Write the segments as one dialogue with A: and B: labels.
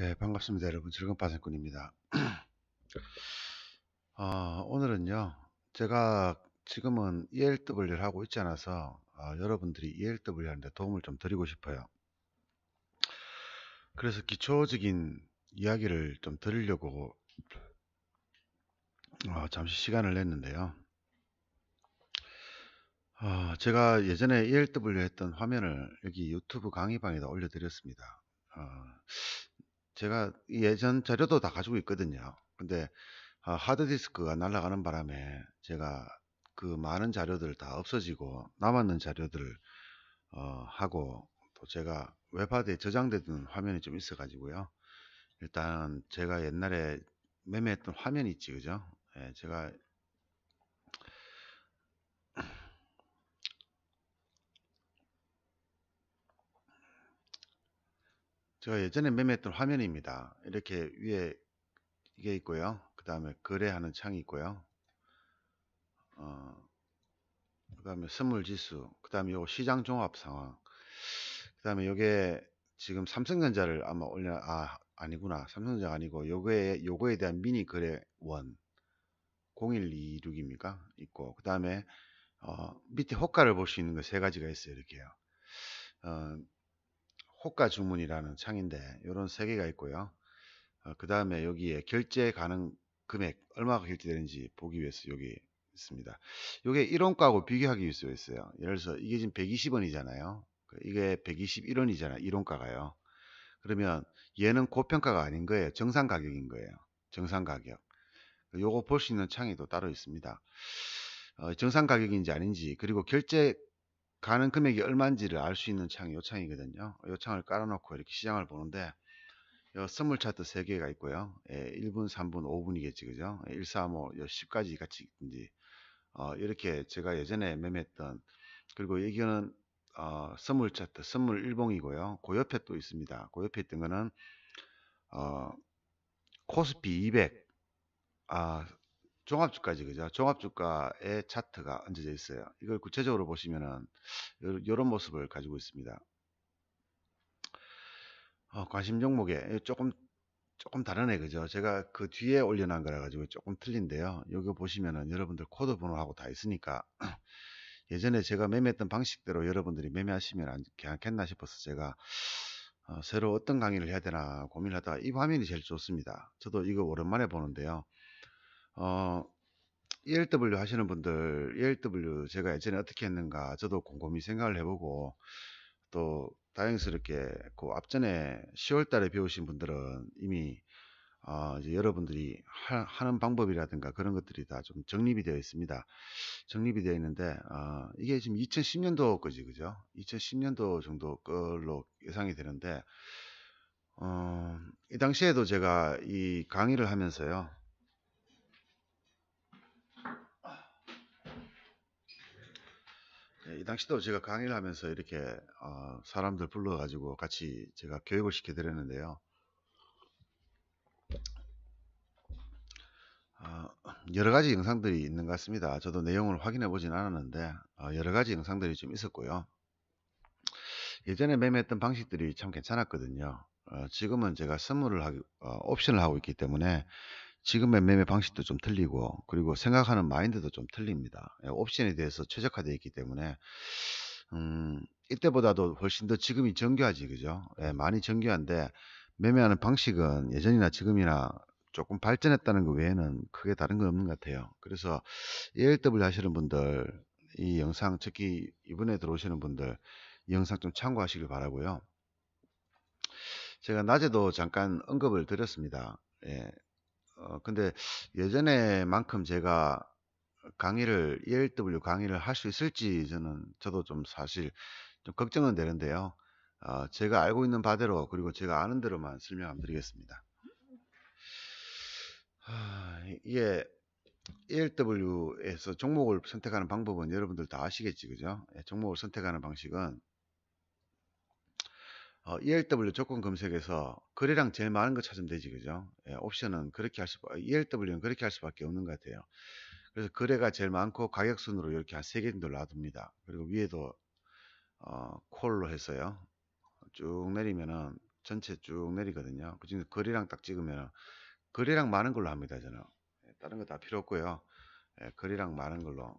A: 네, 반갑습니다. 여러분. 즐거운 파생꾼입니다. 오늘은요, 제가 지금은 ELW를 하고 있지 않아서 여러분들이 ELW 하는데 도움을 좀 드리고 싶어요. 그래서 기초적인 이야기를 좀 드리려고 잠시 시간을 냈는데요. 제가 예전에 ELW 했던 화면을 여기 유튜브 강의방에다 올려드렸습니다. 제가 예전 자료도 다 가지고 있거든요. 근데 하드디스크가 날아가는 바람에 제가 그 많은 자료들 다 없어지고 남았는 자료들을 하고, 또 제가 웹하드에 저장되던 화면이 좀 있어 가지고요. 일단 제가 옛날에 매매했던 화면이 있지, 그죠? 예, 제가 예전에 매매했던 화면입니다. 이렇게 위에 이게 있고요. 그 다음에 거래하는 창이 있고요. 그 다음에 선물 지수, 그 다음에 요 시장 종합 상황, 그 다음에 요게 지금 삼성전자를 아마 아니구나. 삼성전자가 아니고 요거에 대한 미니 거래원 0126입니까? 있고, 그 다음에 밑에 호가를 볼 수 있는 거 세 가지가 있어요. 이렇게요. 어, 호가 주문이라는 창인데 요런 세 개가 있고요. 그 다음에 여기에 결제 가능 금액 얼마가 결제되는지 보기 위해서 여기 있습니다. 이게 1원가하고 비교하기 위해서 있어요. 예를 들어서 이게 지금 120원이잖아요. 이게 121원이잖아요. 1원가가요. 그러면 얘는 고평가가 아닌 거예요. 정상 가격인 거예요. 정상 가격. 요거 볼 수 있는 창이 또 따로 있습니다. 정상 가격인지 아닌지, 그리고 결제 가능 금액이 얼마인지를 알 수 있는 창이 요 창이거든요. 요 창을 깔아놓고 이렇게 시장을 보는데, 요 선물 차트 3개가 있고요. 1분, 3분, 5분이겠지, 그죠? 1, 3, 5, 10까지 같이 있든지, 이렇게 제가 예전에 매매했던, 그리고 여기는 선물 차트, 선물 일봉이고요. 그 옆에 또 있습니다. 그 옆에 있던 거는 어, 코스피 200, 종합주가지, 그죠? 종합주가의 차트가 얹어져 있어요. 이걸 구체적으로 보시면은 이런 모습을 가지고 있습니다. 관심 종목에 조금 다르네, 그죠? 제가 그 뒤에 올려놓은 거라 가지고 조금 틀린데요. 여기 보시면은 여러분들 코드 번호하고 다 있으니까 예전에 제가 매매했던 방식대로 여러분들이 매매하시면 괜찮겠나 싶어서 제가 새로 어떤 강의를 해야 되나 고민을 하다가 이 화면이 제일 좋습니다. 저도 이거 오랜만에 보는데요. ELW 하시는 분들, ELW 제가 예전에 어떻게 했는가 저도 곰곰이 생각을 해보고, 또 다행스럽게 그 앞전에 10월 달에 배우신 분들은 이미 이제 여러분들이 하는 방법이라든가 그런 것들이 다 좀 정립이 되어 있습니다. 정립이 되어 있는데, 이게 지금 2010년도 거지, 그죠? 2010년도 정도 걸로 예상이 되는데, 이 당시에도 제가 이 강의를 하면서요. 이 당시도 제가 강의를 하면서 이렇게 사람들 불러가지고 같이 제가 교육을 시켜드렸는데요. 여러 가지 영상들이 있는 것 같습니다. 저도 내용을 확인해 보진 않았는데 여러 가지 영상들이 좀 있었고요. 예전에 매매했던 방식들이 참 괜찮았거든요. 지금은 제가 옵션을 하고 있기 때문에 지금의 매매 방식도 좀 틀리고, 그리고 생각하는 마인드도 좀 틀립니다. 옵션에 대해서 최적화되어 있기 때문에 이때보다도 훨씬 더 지금이 정교하지, 그죠? 많이 정교한데 매매하는 방식은 예전이나 지금이나 조금 발전했다는 것 외에는 크게 다른 건 없는 것 같아요. 그래서 ELW 하시는 분들, 이 영상, 특히 이번에 들어오시는 분들 이 영상 좀 참고하시길 바라고요. 제가 낮에도 잠깐 언급을 드렸습니다. 근데 예전에만큼 제가 ELW 강의를 할 수 있을지 저도 좀 사실 좀 걱정은 되는데요. 제가 알고 있는 바대로, 그리고 제가 아는 대로만 설명 한번 드리겠습니다. 이게 ELW에서 종목을 선택하는 방법은 여러분들 다 아시겠지, 그죠? 종목을 선택하는 방식은 ELW 조건 검색에서 거래량 제일 많은 거 찾으면 되지, 그죠? 옵션은 ELW는 그렇게 할 수밖에 없는 것 같아요. 그래서 거래가 제일 많고 가격 순으로 이렇게 한 3개 정도 놔둡니다. 그리고 위에도 콜로 해서요. 쭉 내리면은 전체 쭉 내리거든요. 그 중에 거래량 딱 찍으면 거래량 많은 걸로 합니다. 저는 다른 거 다 필요 없고요. 거래량 많은 걸로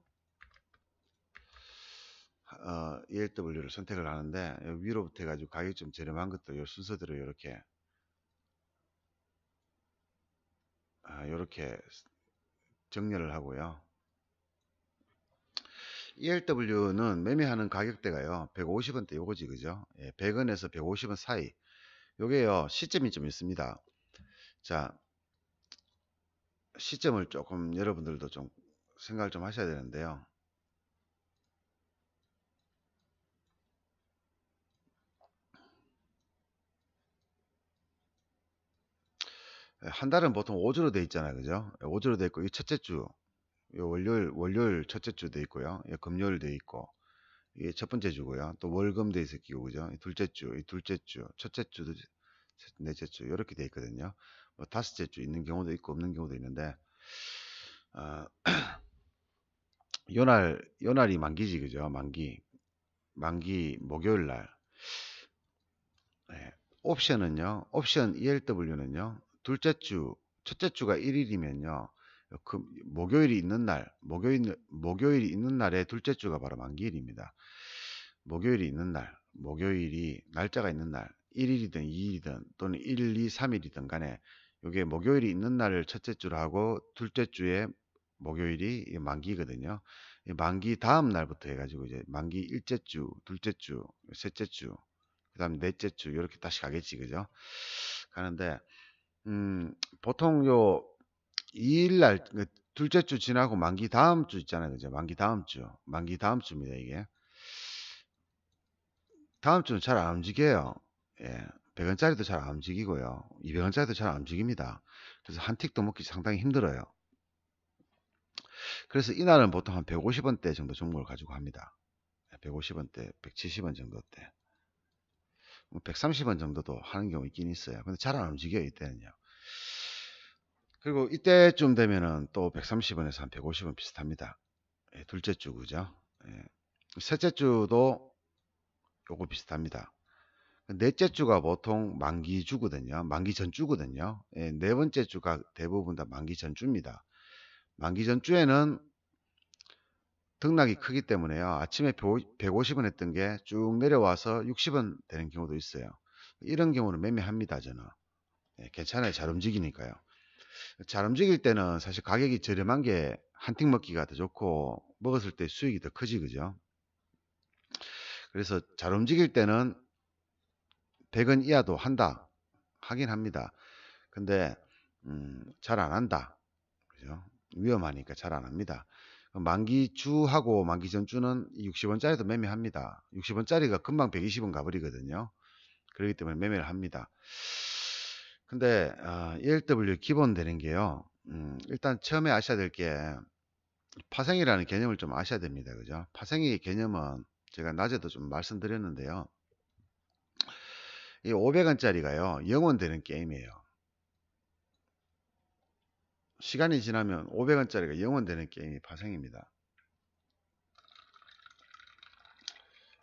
A: ELW를 선택을 하는데 위로부터 해가지고 가격이 좀 저렴한 것도 요 순서대로 이렇게 이렇게 정렬을 하고요. ELW는 매매하는 가격대가요 150원대 요거지, 그죠? 100원에서 150원 사이. 요게요 시점이 좀 있습니다. 자, 시점을 조금 여러분들도 좀 생각을 좀 하셔야 되는데요. 한 달은 보통 5주로 돼 있잖아요, 그죠? 5주로 돼 있고 이 첫째 주, 요 월요일 첫째 주 돼 있고요. 금요일 돼 있고 이게 첫 번째 주고요. 또 월금 돼 있을 끼고, 그죠? 이 둘째 주, 이 둘째 주, 첫째 주, 넷째 주 이렇게 돼 있거든요. 뭐 다섯째 주 있는 경우도 있고 없는 경우도 있는데 어, 요날이 만기지, 그죠? 만기 목요일 날. 옵션은요, 옵션 ELW는요, 둘째 주, 첫째 주가 1일이면요, 목요일이 있는 날, 목요일이 있는 날에 둘째 주가 바로 만기일입니다. 목요일이 있는 날, 목요일이 날짜가 있는 날, 1일이든 2일이든 또는 1, 2, 3일이든 간에 요게 목요일이 있는 날을 첫째 주로 하고 둘째 주에 목요일이 만기거든요. 만기 다음 날부터 해가지고 이제 만기 일째 주, 둘째 주, 셋째 주, 그 다음 넷째 주 이렇게 다시 가겠지, 그죠? 가는데 보통 요 2일날 둘째 주 지나고 만기 다음 주 있잖아요, 그죠? 만기 다음 주입니다. 이게 다음 주는 잘 안 움직여요. 100원짜리도 잘 안 움직이고요. 200원짜리도 잘 안 움직입니다. 그래서 한 틱도 먹기 상당히 힘들어요. 그래서 이날은 보통 한 150원대 정도 종목을 가지고 합니다. 150원대, 170원 정도대. 130원 정도도 하는 경우 있긴 있어요. 근데 잘 안 움직여요, 이때는요. 그리고 이때쯤 되면은 또 130원에서 한 150원 비슷합니다. 둘째 주, 그죠? 셋째 주도 요거 비슷합니다. 넷째 주가 보통 만기 주거든요. 만기 전주거든요. 네 번째 주가 대부분 다 만기 전주입니다. 만기 전주에는 등락이 크기 때문에요. 아침에 150원 했던 게 쭉 내려와서 60원 되는 경우도 있어요. 이런 경우는 매매합니다, 저는. 괜찮아요. 잘 움직이니까요. 잘 움직일 때는 사실 가격이 저렴한 게 한 틱 먹기가 더 좋고 먹었을 때 수익이 더 크지, 그죠? 그래서 잘 움직일 때는 100원 이하도 하긴 합니다. 근데 잘 안 한다, 그죠? 위험하니까 잘 안 합니다. 만기 주하고 만기 전주는 60원짜리도 매매합니다. 60원짜리가 금방 120원 가버리거든요. 그렇기 때문에 매매를 합니다. 근데 ELW 기본 되는 게요. 일단 처음에 아셔야 될 게 파생이라는 개념을 좀 아셔야 됩니다. 그죠? 파생의 개념은 제가 낮에도 좀 말씀드렸는데요. 이 500원짜리가요. 영원 되는 게임이에요. 시간이 지나면 500원짜리가 영원 되는 게임이 파생입니다.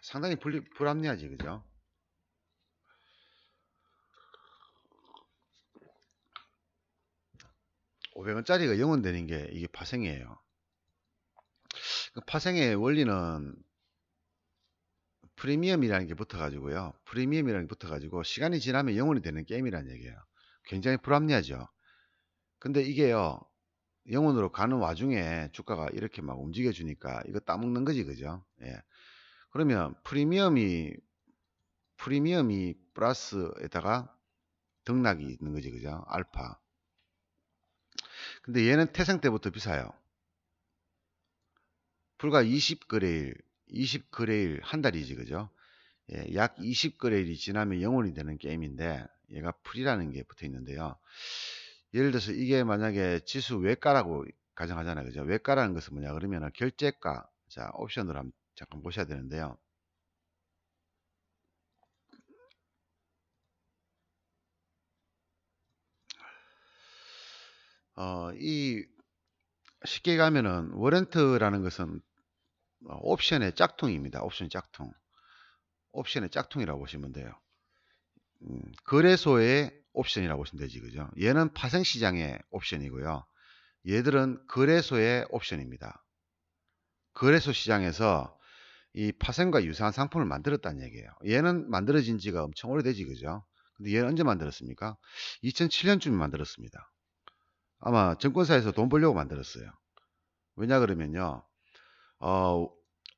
A: 상당히 불합리하지, 그죠? 500원짜리가 영원 되는 게 이게 파생이에요. 그 파생의 원리는 프리미엄이라는 게 붙어가지고요. 프리미엄이라는 게 붙어가지고 시간이 지나면 영원이 되는 게임이라는 얘기예요. 굉장히 불합리하죠. 근데 이게요. 영원으로 가는 와중에 주가가 이렇게 막 움직여 주니까 이거 따먹는 거지, 그죠? 그러면 프리미엄이 플러스에다가 등락이 있는 거지, 그죠? 알파. 근데 얘는 태생 때부터 비싸요. 불과 20거래일 한 달이지, 그죠? 약 20거래일이 지나면 영원이 되는 게임인데 얘가 풀이라는 게 붙어 있는데요. 예를 들어서 이게 만약에 지수 외가라고 가정하잖아요, 그죠? 외가라는 것은 뭐냐 그러면 결제가, 자, 옵션으로 한번 잠깐 보셔야 되는데요. 이 쉽게 가면은 워런트라는 것은 옵션의 짝퉁입니다. 옵션의 짝퉁이라고 보시면 돼요. 거래소의 옵션이라고 보시면 되지, 그죠? 얘는 파생시장의 옵션이고요. 얘들은 거래소의 옵션입니다. 거래소 시장에서 이 파생과 유사한 상품을 만들었다는 얘기예요. 얘는 만들어진 지가 엄청 오래되지, 그죠? 근데 얘는 언제 만들었습니까? 2007년쯤에 만들었습니다. 아마 증권사에서 돈 벌려고 만들었어요. 왜냐 그러면요,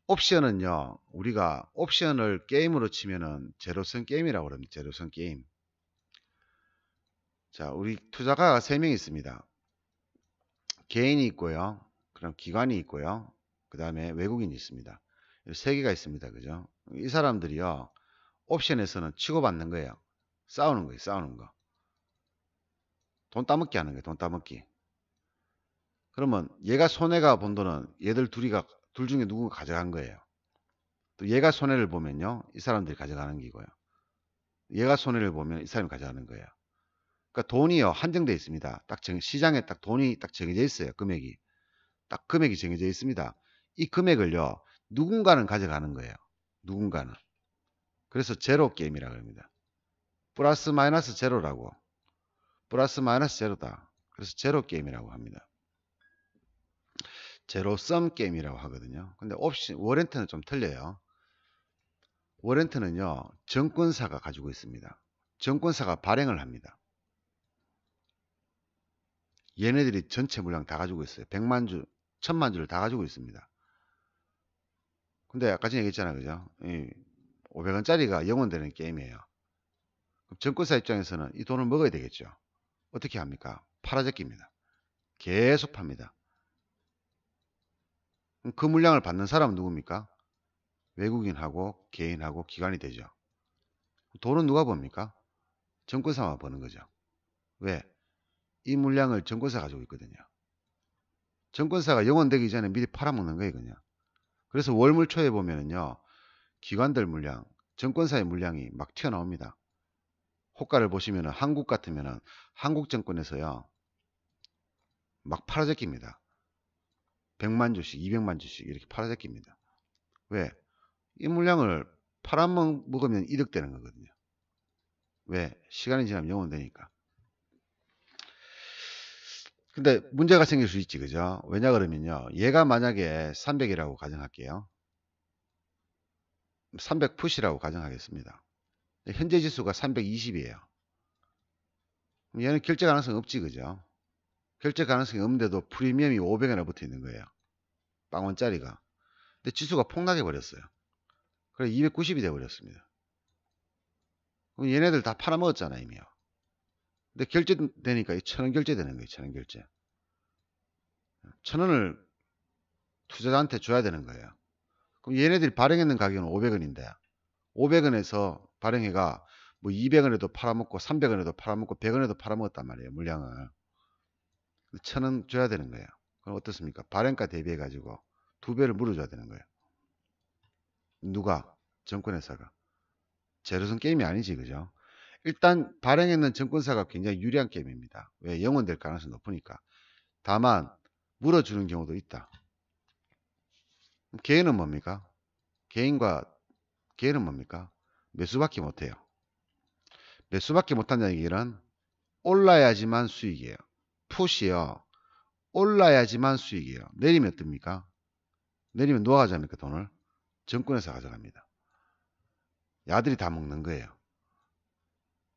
A: 옵션은요, 우리가 옵션을 게임으로 치면은 제로섬 게임이라고 그럽니다. 제로섬 게임. 자, 우리 투자가가 3명 있습니다. 개인이 있고요. 그럼 기관이 있고요. 그 다음에 외국인이 있습니다. 3개가 있습니다. 그죠? 이 사람들이요, 옵션에서는 치고받는 거예요. 싸우는 거예요. 싸우는 거. 돈 따먹기 하는 거예요. 돈 따먹기. 그러면 얘가 손해가 본 돈은 얘들 둘 중에 누군가 가져간 거예요. 또 얘가 손해를 보면요, 이 사람들이 가져가는 기고요. 얘가 손해를 보면 이 사람이 가져가는 거예요. 그러니까 돈이요, 한정되어 있습니다. 시장에 딱 돈이 딱 정해져 있어요. 금액이. 딱 금액이 정해져 있습니다. 이 금액을요, 누군가는 가져가는 거예요. 누군가는. 그래서 제로 게임이라고 합니다. 플러스 마이너스 제로라고. 플러스 마이너스 제로다. 그래서 제로 게임이라고 합니다. 제로 썸 게임이라고 하거든요. 근데 워렌트는 좀 틀려요. 워렌트는요, 증권사가 가지고 있습니다. 증권사가 발행을 합니다. 얘네들이 전체 물량 다 가지고 있어요. 100만 주, 1000만 주를 다 가지고 있습니다. 근데 아까 전에 얘기했잖아요. 그죠? 500원짜리가 0원 되는 게임이에요. 그럼 증권사 입장에서는 이 돈을 먹어야 되겠죠. 어떻게 합니까? 팔아제낍니다. 계속 팝니다. 그럼 그 물량을 받는 사람은 누굽니까? 외국인하고 개인하고 기관이 되죠. 돈은 누가 법니까? 증권사만 버는 거죠. 왜? 이 물량을 증권사가 가지고 있거든요. 증권사가 0원 되기 전에 미리 팔아먹는 거예요, 그냥. 그래서 월물 초에 보면은요, 기관들 물량, 증권사의 물량이 막 튀어나옵니다. 호가를 보시면은 한국 같으면은 한국증권에서요, 막 팔아제낍니다. 100만 주씩, 200만 주씩 이렇게 팔아제낍니다. 왜? 이 물량을 팔아먹으면 이득되는 거거든요. 왜? 시간이 지나면 0원 되니까. 근데 문제가 생길 수 있지, 그죠? 왜냐 그러면요, 얘가 만약에 300이라고 가정할게요. 300 푸시라고 가정하겠습니다. 현재 지수가 320이에요. 얘는 결제 가능성이 없지, 그죠? 결제 가능성이 없는데도 프리미엄이 500원이나 붙어 있는 거예요. 빵원짜리가. 근데 지수가 폭락해 버렸어요. 그래 290이 돼 버렸습니다. 그럼 얘네들 다 팔아먹었잖아, 이미요. 근데 결제되니까 1000원 결제되는 거예요. 1000원 결제. 1000원을 투자자한테 줘야 되는 거예요. 그럼 얘네들이 발행했는 가격은 500원인데 500원에서 발행해가 뭐 200원에도 팔아먹고 300원에도 팔아먹고 100원에도 팔아먹었단 말이에요. 물량을. 1000원 줘야 되는 거예요. 그럼 어떻습니까? 발행가 대비해 가지고 2배를 물어줘야 되는 거예요. 누가? 증권회사가. 제로섬 게임이 아니지, 그죠? 일단 발행했는 증권사가 굉장히 유리한 게임입니다. 왜? 영원될 가능성이 높으니까. 다만 물어주는 경우도 있다. 개인은 뭡니까? 개인은 뭡니까? 매수밖에 못해요. 매수밖에 못한다는 얘기는 올라야지만 수익이에요. 풋이요. 올라야지만 수익이에요. 내리면 어떻습니까? 내리면 누가 가져갑니까? 돈을? 증권회사 가져갑니다. 야들이 다 먹는 거예요.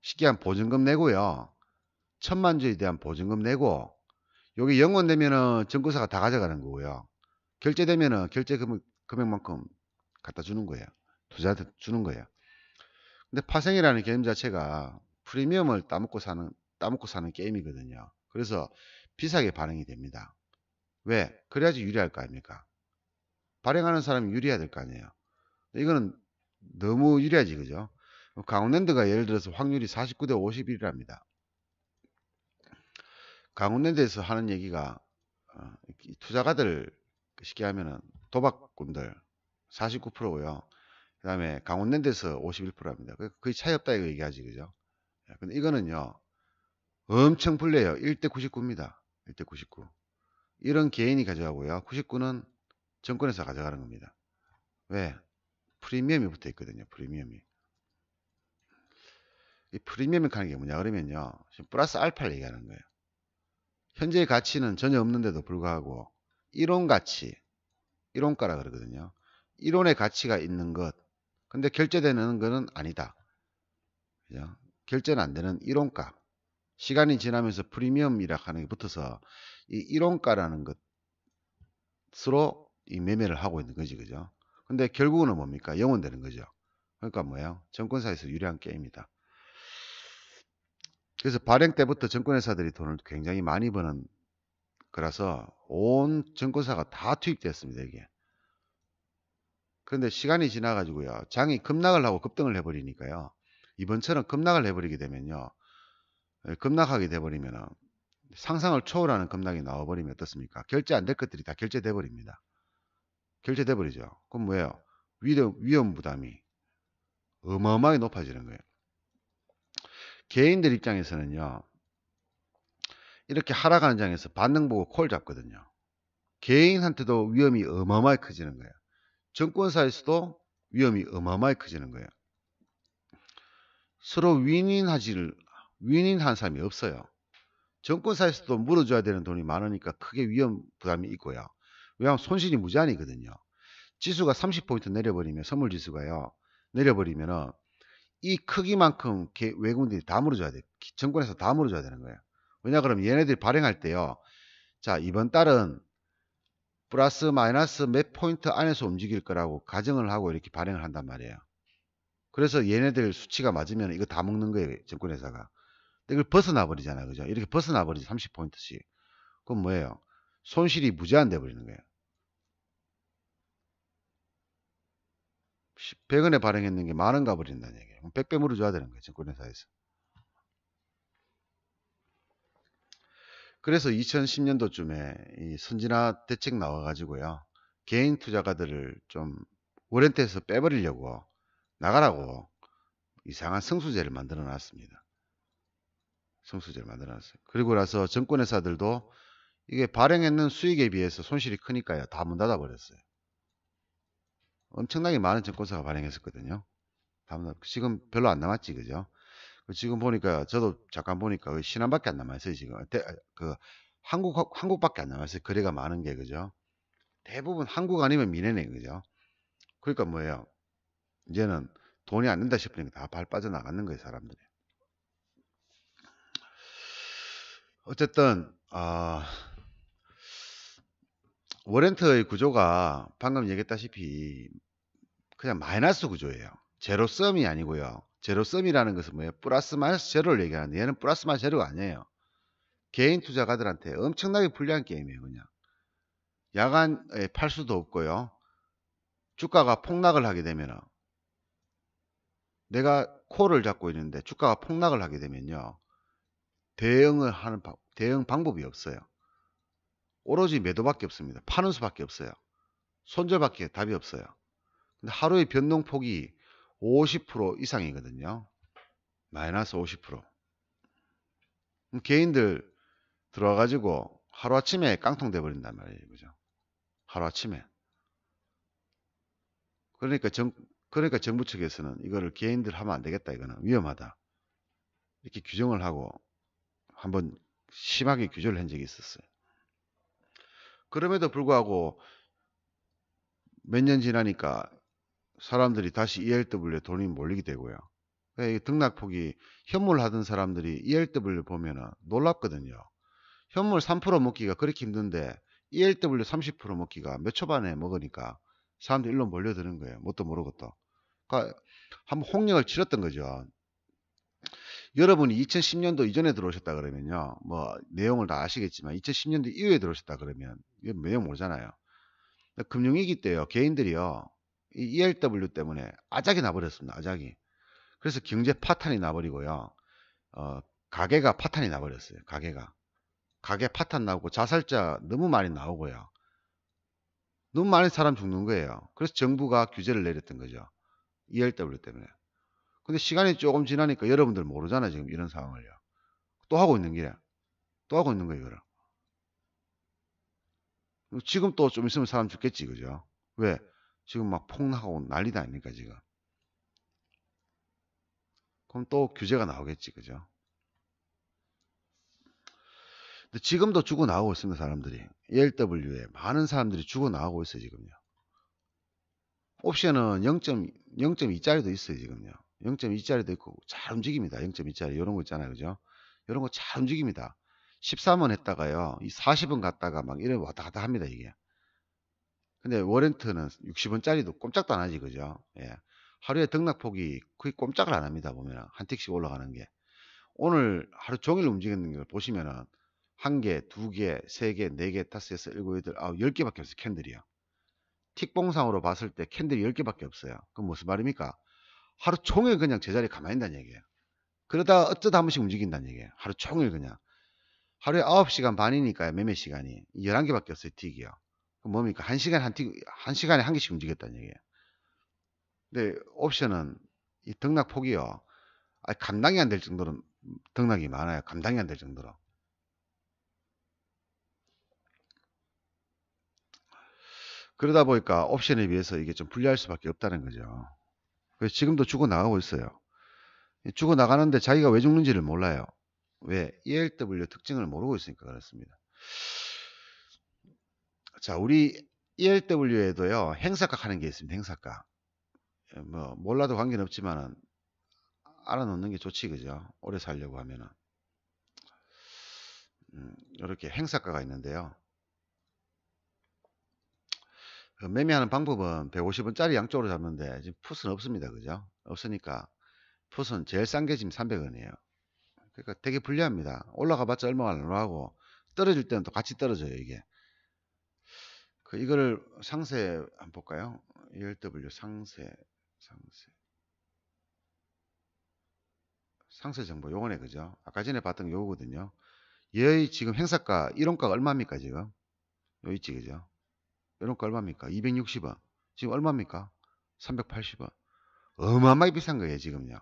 A: 쉽게 한 보증금 내고요. 1000만 주에 대한 보증금 내고 여기 0원 되면은 증권사가 다 가져가는 거고요. 결제되면은 결제 금액만큼 갖다 주는 거예요. 투자한테 주는 거예요. 근데 파생이라는 게임 자체가 프리미엄을 따먹고 사는 게임이거든요. 그래서 비싸게 발행이 됩니다. 왜? 그래야지 유리할 거 아닙니까? 발행하는 사람이 유리해야 될 거 아니에요. 이거는 너무 유리하지, 그죠? 강원랜드가 예를 들어서 확률이 49대 51이랍니다. 강원랜드에서 하는 얘기가 투자가들 쉽게 하면은 도박꾼들 49%고요. 그 다음에 강원랜드에서 51%입니다. 거의 차이 없다 이거 얘기하지, 그죠? 근데 이거는요 엄청 불려요. 1대 99입니다. 1대 99. 이런 개인이 가져가고요. 99는 정권에서 가져가는 겁니다. 왜? 프리미엄이 붙어 있거든요. 프리미엄이. 이 프리미엄 하는 게 뭐냐 그러면요. 지금 플러스 알파를 얘기하는 거예요. 현재의 가치는 전혀 없는데도 불구하고 이론 가치, 이론가라 그러거든요. 이론의 가치가 있는 것. 근데 결제되는 것은 아니다. 그죠? 결제는 안 되는 이론가. 시간이 지나면서 프리미엄이라 하는 게 붙어서 이 이론가라는 것으로 이 매매를 하고 있는 거지. 그죠? 근데 결국은 뭡니까? 영원되는 거죠. 그러니까 뭐예요? 증권사에서 유리한 게임이다. 그래서 발행 때부터 증권회사들이 돈을 굉장히 많이 버는 거라서 온 증권사가 다 투입됐습니다. 이게. 그런데 시간이 지나가지고요. 장이 급락을 하고 급등을 해버리니까요. 이번처럼 급락을 해버리게 되면요. 급락하게 돼버리면 상상을 초월하는 급락이 나와버리면 어떻습니까? 결제 안 될 것들이 다 결제돼 버립니다. 결제돼 버리죠. 그럼 뭐예요? 위험 부담이 어마어마하게 높아지는 거예요. 개인들 입장에서는요. 이렇게 하락하는 장에서 반등 보고 콜 잡거든요. 개인한테도 위험이 어마어마하게 커지는 거예요. 증권사에서도 위험이 어마어마하게 커지는 거예요. 서로 윈윈한 사람이 없어요. 증권사에서도 물어줘야 되는 돈이 많으니까 크게 위험 부담이 있고요. 왜냐하면 손실이 무제한이거든요. 지수가 30포인트 내려버리면 선물 지수가요. 내려버리면은 이 크기만큼 외국인들이 다 물어줘야 돼. 증권에서 다 물어줘야 되는 거예요. 왜냐 그러면 얘네들이 발행할 때요. 자 이번 달은 플러스 마이너스 몇 포인트 안에서 움직일 거라고 가정을 하고 이렇게 발행을 한단 말이에요. 그래서 얘네들 수치가 맞으면 이거 다 먹는 거예요. 증권회사가. 근데 이걸 벗어나 버리잖아요. 그죠? 이렇게 벗어나 버리지 30포인트씩. 그럼 뭐예요? 손실이 무제한 돼 버리는 거예요. 100원에 발행했는 게 만원 가버린다는 얘기예요. 100배 물어줘야 되는 거예요. 증권회사에서. 그래서 2010년도쯤에 이 선진화 대책 나와가지고요. 개인 투자가들을 좀 워렌트에서 빼버리려고 나가라고 이상한 성수제를 만들어 놨습니다. 성수제를 만들어 놨어요. 그리고 나서 증권회사들도 이게 발행했는 수익에 비해서 손실이 크니까요. 다 문 닫아 버렸어요. 엄청나게 많은 증권사가 발행했었거든요. 지금 별로 안 남았지, 그죠? 지금 보니까 저도 잠깐 보니까 신한밖에 안 남았어요. 지금 그 한국밖에 안 남았어요. 거래가 많은 게 그죠? 대부분 한국 아니면 미네네 그죠? 그러니까 뭐예요? 이제는 돈이 안 된다 싶으니까 다 발 빠져나가는 거예요, 사람들이. 어쨌든 워렌트의 구조가 방금 얘기했다시피 그냥 마이너스 구조예요. 제로섬이 아니고요. 제로섬이라는 것은 뭐예요? 플러스 마이너스 제로를 얘기하는데 얘는 플러스 마이너스 제로가 아니에요. 개인 투자가들한테 엄청나게 불리한 게임이에요. 그냥 야간에 팔 수도 없고요. 주가가 폭락을 하게 되면 내가 콜을 잡고 있는데 주가가 폭락을 하게 되면요. 대응 방법이 없어요. 오로지 매도밖에 없습니다. 파는 수밖에 없어요. 손절밖에 답이 없어요. 근데 하루의 변동폭이 50% 이상이거든요. 마이너스 50%. 개인들 들어와가지고 하루아침에 깡통돼 버린단 말이에요. 그죠? 하루아침에. 그러니까 정부 측에서는 이거를 개인들 하면 안 되겠다. 이거는 위험하다. 이렇게 규정을 하고 한번 심하게 규제를 한 적이 있었어요. 그럼에도 불구하고 몇 년 지나니까 사람들이 다시 ELW에 돈이 몰리게 되고요. 등락폭이 현물 하던 사람들이 ELW 보면은 놀랍거든요. 현물 3% 먹기가 그렇게 힘든데 ELW 30% 먹기가 몇 초 만에 먹으니까 사람들이 일로 몰려드는 거예요. 뭣도 모르고 또. 그러니까 한번 홍역을 치렀던 거죠. 여러분이 2010년도 이전에 들어오셨다 그러면요. 뭐 내용을 다 아시겠지만 2010년도 이후에 들어오셨다 그러면 이거 내용 모르잖아요. 금융위기 때요. 개인들이요. 이 ELW 때문에 아작이 나버렸습니다. 아작이. 그래서 경제 파탄이 나버리고요. 가게가 파탄이 나버렸어요. 가게 파탄 나고 자살자 너무 많이 나오고요. 너무 많은 사람 죽는 거예요. 그래서 정부가 규제를 내렸던 거죠. ELW 때문에. 근데 시간이 조금 지나니까 여러분들 모르잖아요. 지금 이런 상황을요. 또 하고 있는 길에. 또 하고 있는 거예요. 이거를. 지금 또 좀 있으면 사람 죽겠지. 그죠? 왜? 지금 막 폭락하고 난리도 아닙니까 지금. 그럼 또 규제가 나오겠지. 그죠? 근데 지금도 주고 나오고 있습니다. 사람들이. ELW에 많은 사람들이 주고 나오고 있어요. 지금요. 옵션은 0.2짜리도 있어요. 지금요. 0.2짜리도 있고 잘 움직입니다. 0.2짜리 이런 거 있잖아요. 그죠? 이런 거 잘 움직입니다. 13원 했다가요. 이 40원 갔다가 막 이래 왔다 갔다 합니다. 이게. 근데 워렌트는 60원짜리도 꼼짝도 안 하지. 그죠? 예. 하루에 등락폭이 거의 꼼짝을 안 합니다. 보면 한 틱씩 올라가는 게. 오늘 하루 종일 움직이는 걸 보시면은 한 개, 두 개, 세 개, 네 개, 다섯, 여섯, 일곱, 여덟, 아홉, 10개밖에 없어요. 캔들이요. 틱봉상으로 봤을 때 캔들이 10개밖에 없어요. 그럼 무슨 말입니까? 하루 종일 그냥 제자리에 가만히 있다는 얘기예요. 그러다 어쩌다 한 번씩 움직인다는 얘기예요. 하루 종일 그냥. 하루에 9시간 반이니까요. 매매 시간이. 11개밖에 없어요. 틱이요. 그럼 뭡니까? 한 시간에 한 개씩 움직였다는 얘기예요. 근데 옵션은 이 등락 폭이요. 감당이 안 될 정도로 등락이 많아요. 감당이 안 될 정도로. 그러다 보니까 옵션에 비해서 이게 좀 불리할 수밖에 없다는 거죠. 그래서 지금도 주고 나가고 있어요. 주고 나가는데 자기가 왜 죽는지를 몰라요. 왜? ELW 특징을 모르고 있으니까 그렇습니다. 자, 우리 ELW에도요, 행사각 하는 게 있습니다. 행사각. 뭐, 몰라도 관계는 없지만은, 알아놓는 게 좋지, 그죠? 오래 살려고 하면은. 이렇게 행사가가 있는데요. 그 매매하는 방법은 150원짜리 양쪽으로 잡는데, 지금 풋은 없습니다. 그죠? 없으니까, 풋은 제일 싼 게 지금 300원이에요. 그러니까 되게 불리합니다. 올라가봤자 얼마 안 올라가고, 떨어질 때는 또 같이 떨어져요, 이게. 이거를 상세 한번 볼까요? ELW 상세 정보 요거네. 그죠? 아까 전에 봤던 게 요거거든요. 얘의 지금 행사가 1원가가 얼마입니까? 지금 요 있지. 그죠? 1원가 얼마입니까? 260원. 지금 얼마입니까? 380원. 어마어마하게 비싼 거예요. 지금요.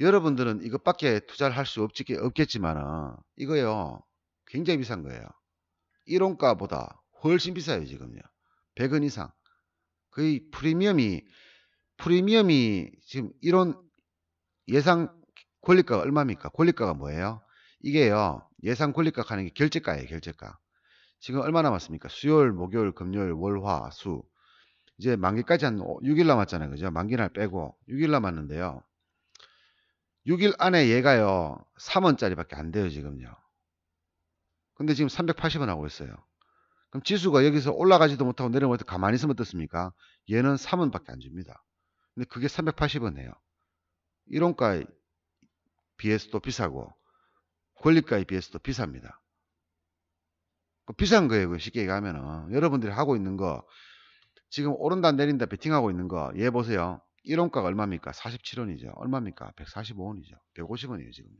A: 여러분들은 이것밖에 투자를 할 수 없겠지만은 이거요 굉장히 비싼 거예요. 1원가보다 훨씬 비싸요. 지금요. 100원 이상. 거의 프리미엄이 지금 1원 예상 권리가가 얼마입니까? 권리가가 뭐예요? 이게요. 예상 권리가 하는 게 결제가예요. 결제가. 지금 얼마 남았습니까? 수요일, 목요일, 금요일, 월, 화, 수. 이제 만기까지 한 6일 남았잖아요. 그죠? 만기날 빼고 6일 남았는데요. 6일 안에 얘가요. 3원짜리밖에 안 돼요. 지금요. 근데 지금 380원 하고 있어요. 그럼 지수가 여기서 올라가지도 못하고 내려오면 가만히 있으면 어떻습니까? 얘는 3원밖에 안 줍니다. 근데 그게 380원이에요. 1원가에 비해서도 비싸고 권리가에 비해서도 비쌉니다. 비싼 거예요. 쉽게 얘기하면은. 여러분들이 하고 있는 거 지금 오른다 내린다 베팅하고 있는 거 얘 보세요. 1원가가 얼마입니까? 47원이죠. 얼마입니까? 145원이죠. 150원이에요. 지금요.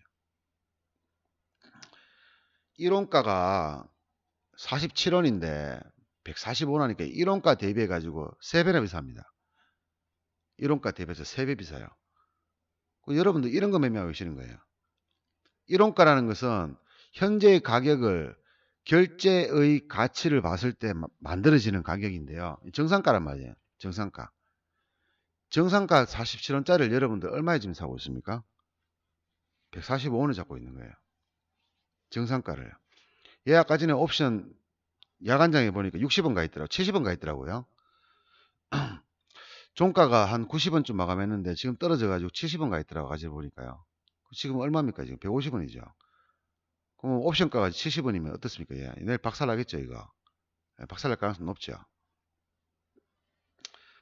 A: 1원가가 47원인데 145원 하니까 1원가 대비해 가지고 3배나 비쌉니다. 1원가 대비해서 3배 비싸요. 여러분들 이런 거 매매하고 계시는 거예요. 1원가라는 것은 현재의 가격을 결제의 가치를 봤을 때 만들어지는 가격인데요. 정상가란 말이에요. 정상가. 정상가 47원짜리를 여러분들 얼마에 지금 사고 있습니까? 145원을 잡고 있는 거예요. 정상가를. 예, 아까 전에 옵션 야간장에 보니까 60원 가 있더라고요. 70원 가 있더라고요. 종가가 한 90원쯤 마감했는데 지금 떨어져가지고 70원 가 있더라고요. 가지고 보니까요. 지금 얼마입니까? 지금 150원이죠. 그럼 옵션가가 70원이면 어떻습니까? 예, 내일 박살나겠죠, 이거. 예, 박살날 가능성 높죠.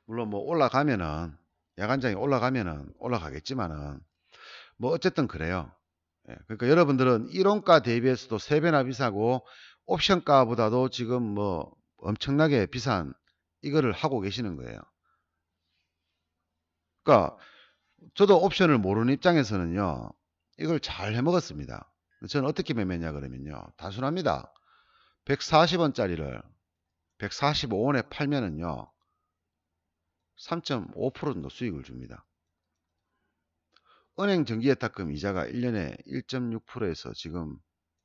A: 물론 뭐 올라가면은 야간장이 올라가면은 올라가겠지만은 뭐 어쨌든 그래요. 예, 그러니까 여러분들은 1원가 대비해서도 3배나 비싸고 옵션가보다도 지금 뭐 엄청나게 비싼 이거를 하고 계시는 거예요. 그러니까 저도 옵션을 모르는 입장에서는요. 이걸 잘 해먹었습니다. 저는 어떻게 매매했냐 그러면요. 단순합니다. 140원짜리를 145원에 팔면은요. 3.5% 정도 수익을 줍니다. 은행 정기예탁금 이자가 1년에 1.6%에서 지금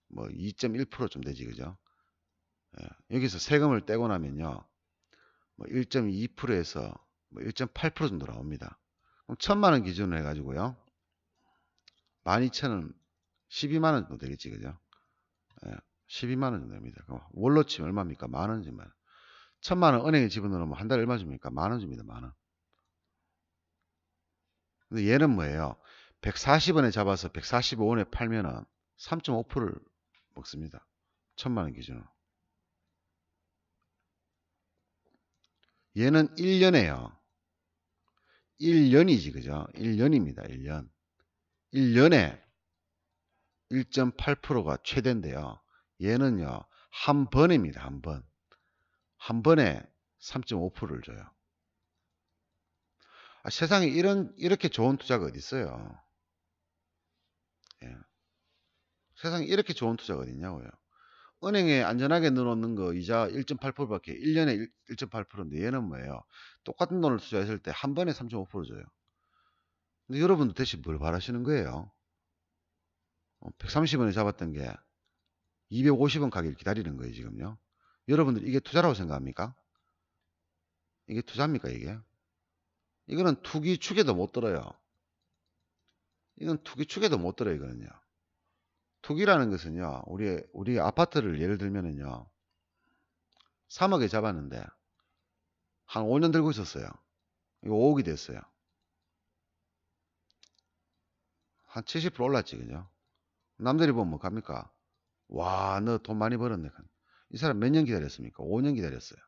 A: 뭐 2.1%좀 되지. 그죠? 예, 여기서 세금을 떼고 나면요. 뭐 1.2%에서 뭐 1.8% 정도 나옵니다. 그럼 1,000만 원 기준으로 해가지고요. 12,000원, 12만 원 정도 되겠지, 그죠? 예, 12만 원 정도 됩니다. 그럼 월로 치면 얼마입니까? 만 원이지만. 1,000만 원 은행에 집어넣으면 한 달에 얼마 줍니까? 만 원 줍니다, 만 원. 근데 얘는 뭐예요? 140원에 잡아서 145원에 팔면은 3.5%를 먹습니다. 1,000만 원 기준으로. 얘는 1년에요. 1년이지, 그죠? 1년입니다, 1년. 1년에 1.8%가 최대인데요. 얘는요, 한 번입니다, 한 번. 한 번에 3.5%를 줘요. 세상에 이렇게 좋은 투자가 어디 있어요? 예. 세상에 이렇게 좋은 투자가 어디 있냐고요. 은행에 안전하게 넣어놓는 거 이자 1.8%밖에 1년에 1.8%인데 얘는 뭐예요? 똑같은 돈을 투자했을 때 한 번에 3.5% 줘요. 근데 여러분도 대신 뭘 바라시는 거예요? 130원에 잡았던 게 250원 가기를 기다리는 거예요, 지금요. 여러분들 이게 투자라고 생각합니까? 이게 투자입니까, 이게? 이거는 투기 축에도 못 들어요. 이건 투기 축에도 못 들어요, 이거는요. 투기라는 것은요, 우리 아파트를 예를 들면은요, 3억에 잡았는데, 한 5년 들고 있었어요. 이거 5억이 됐어요. 한 70% 올랐지, 그죠? 남들이 보면 뭐 갑니까? 와, 너 돈 많이 벌었네. 이 사람 몇 년 기다렸습니까? 5년 기다렸어요.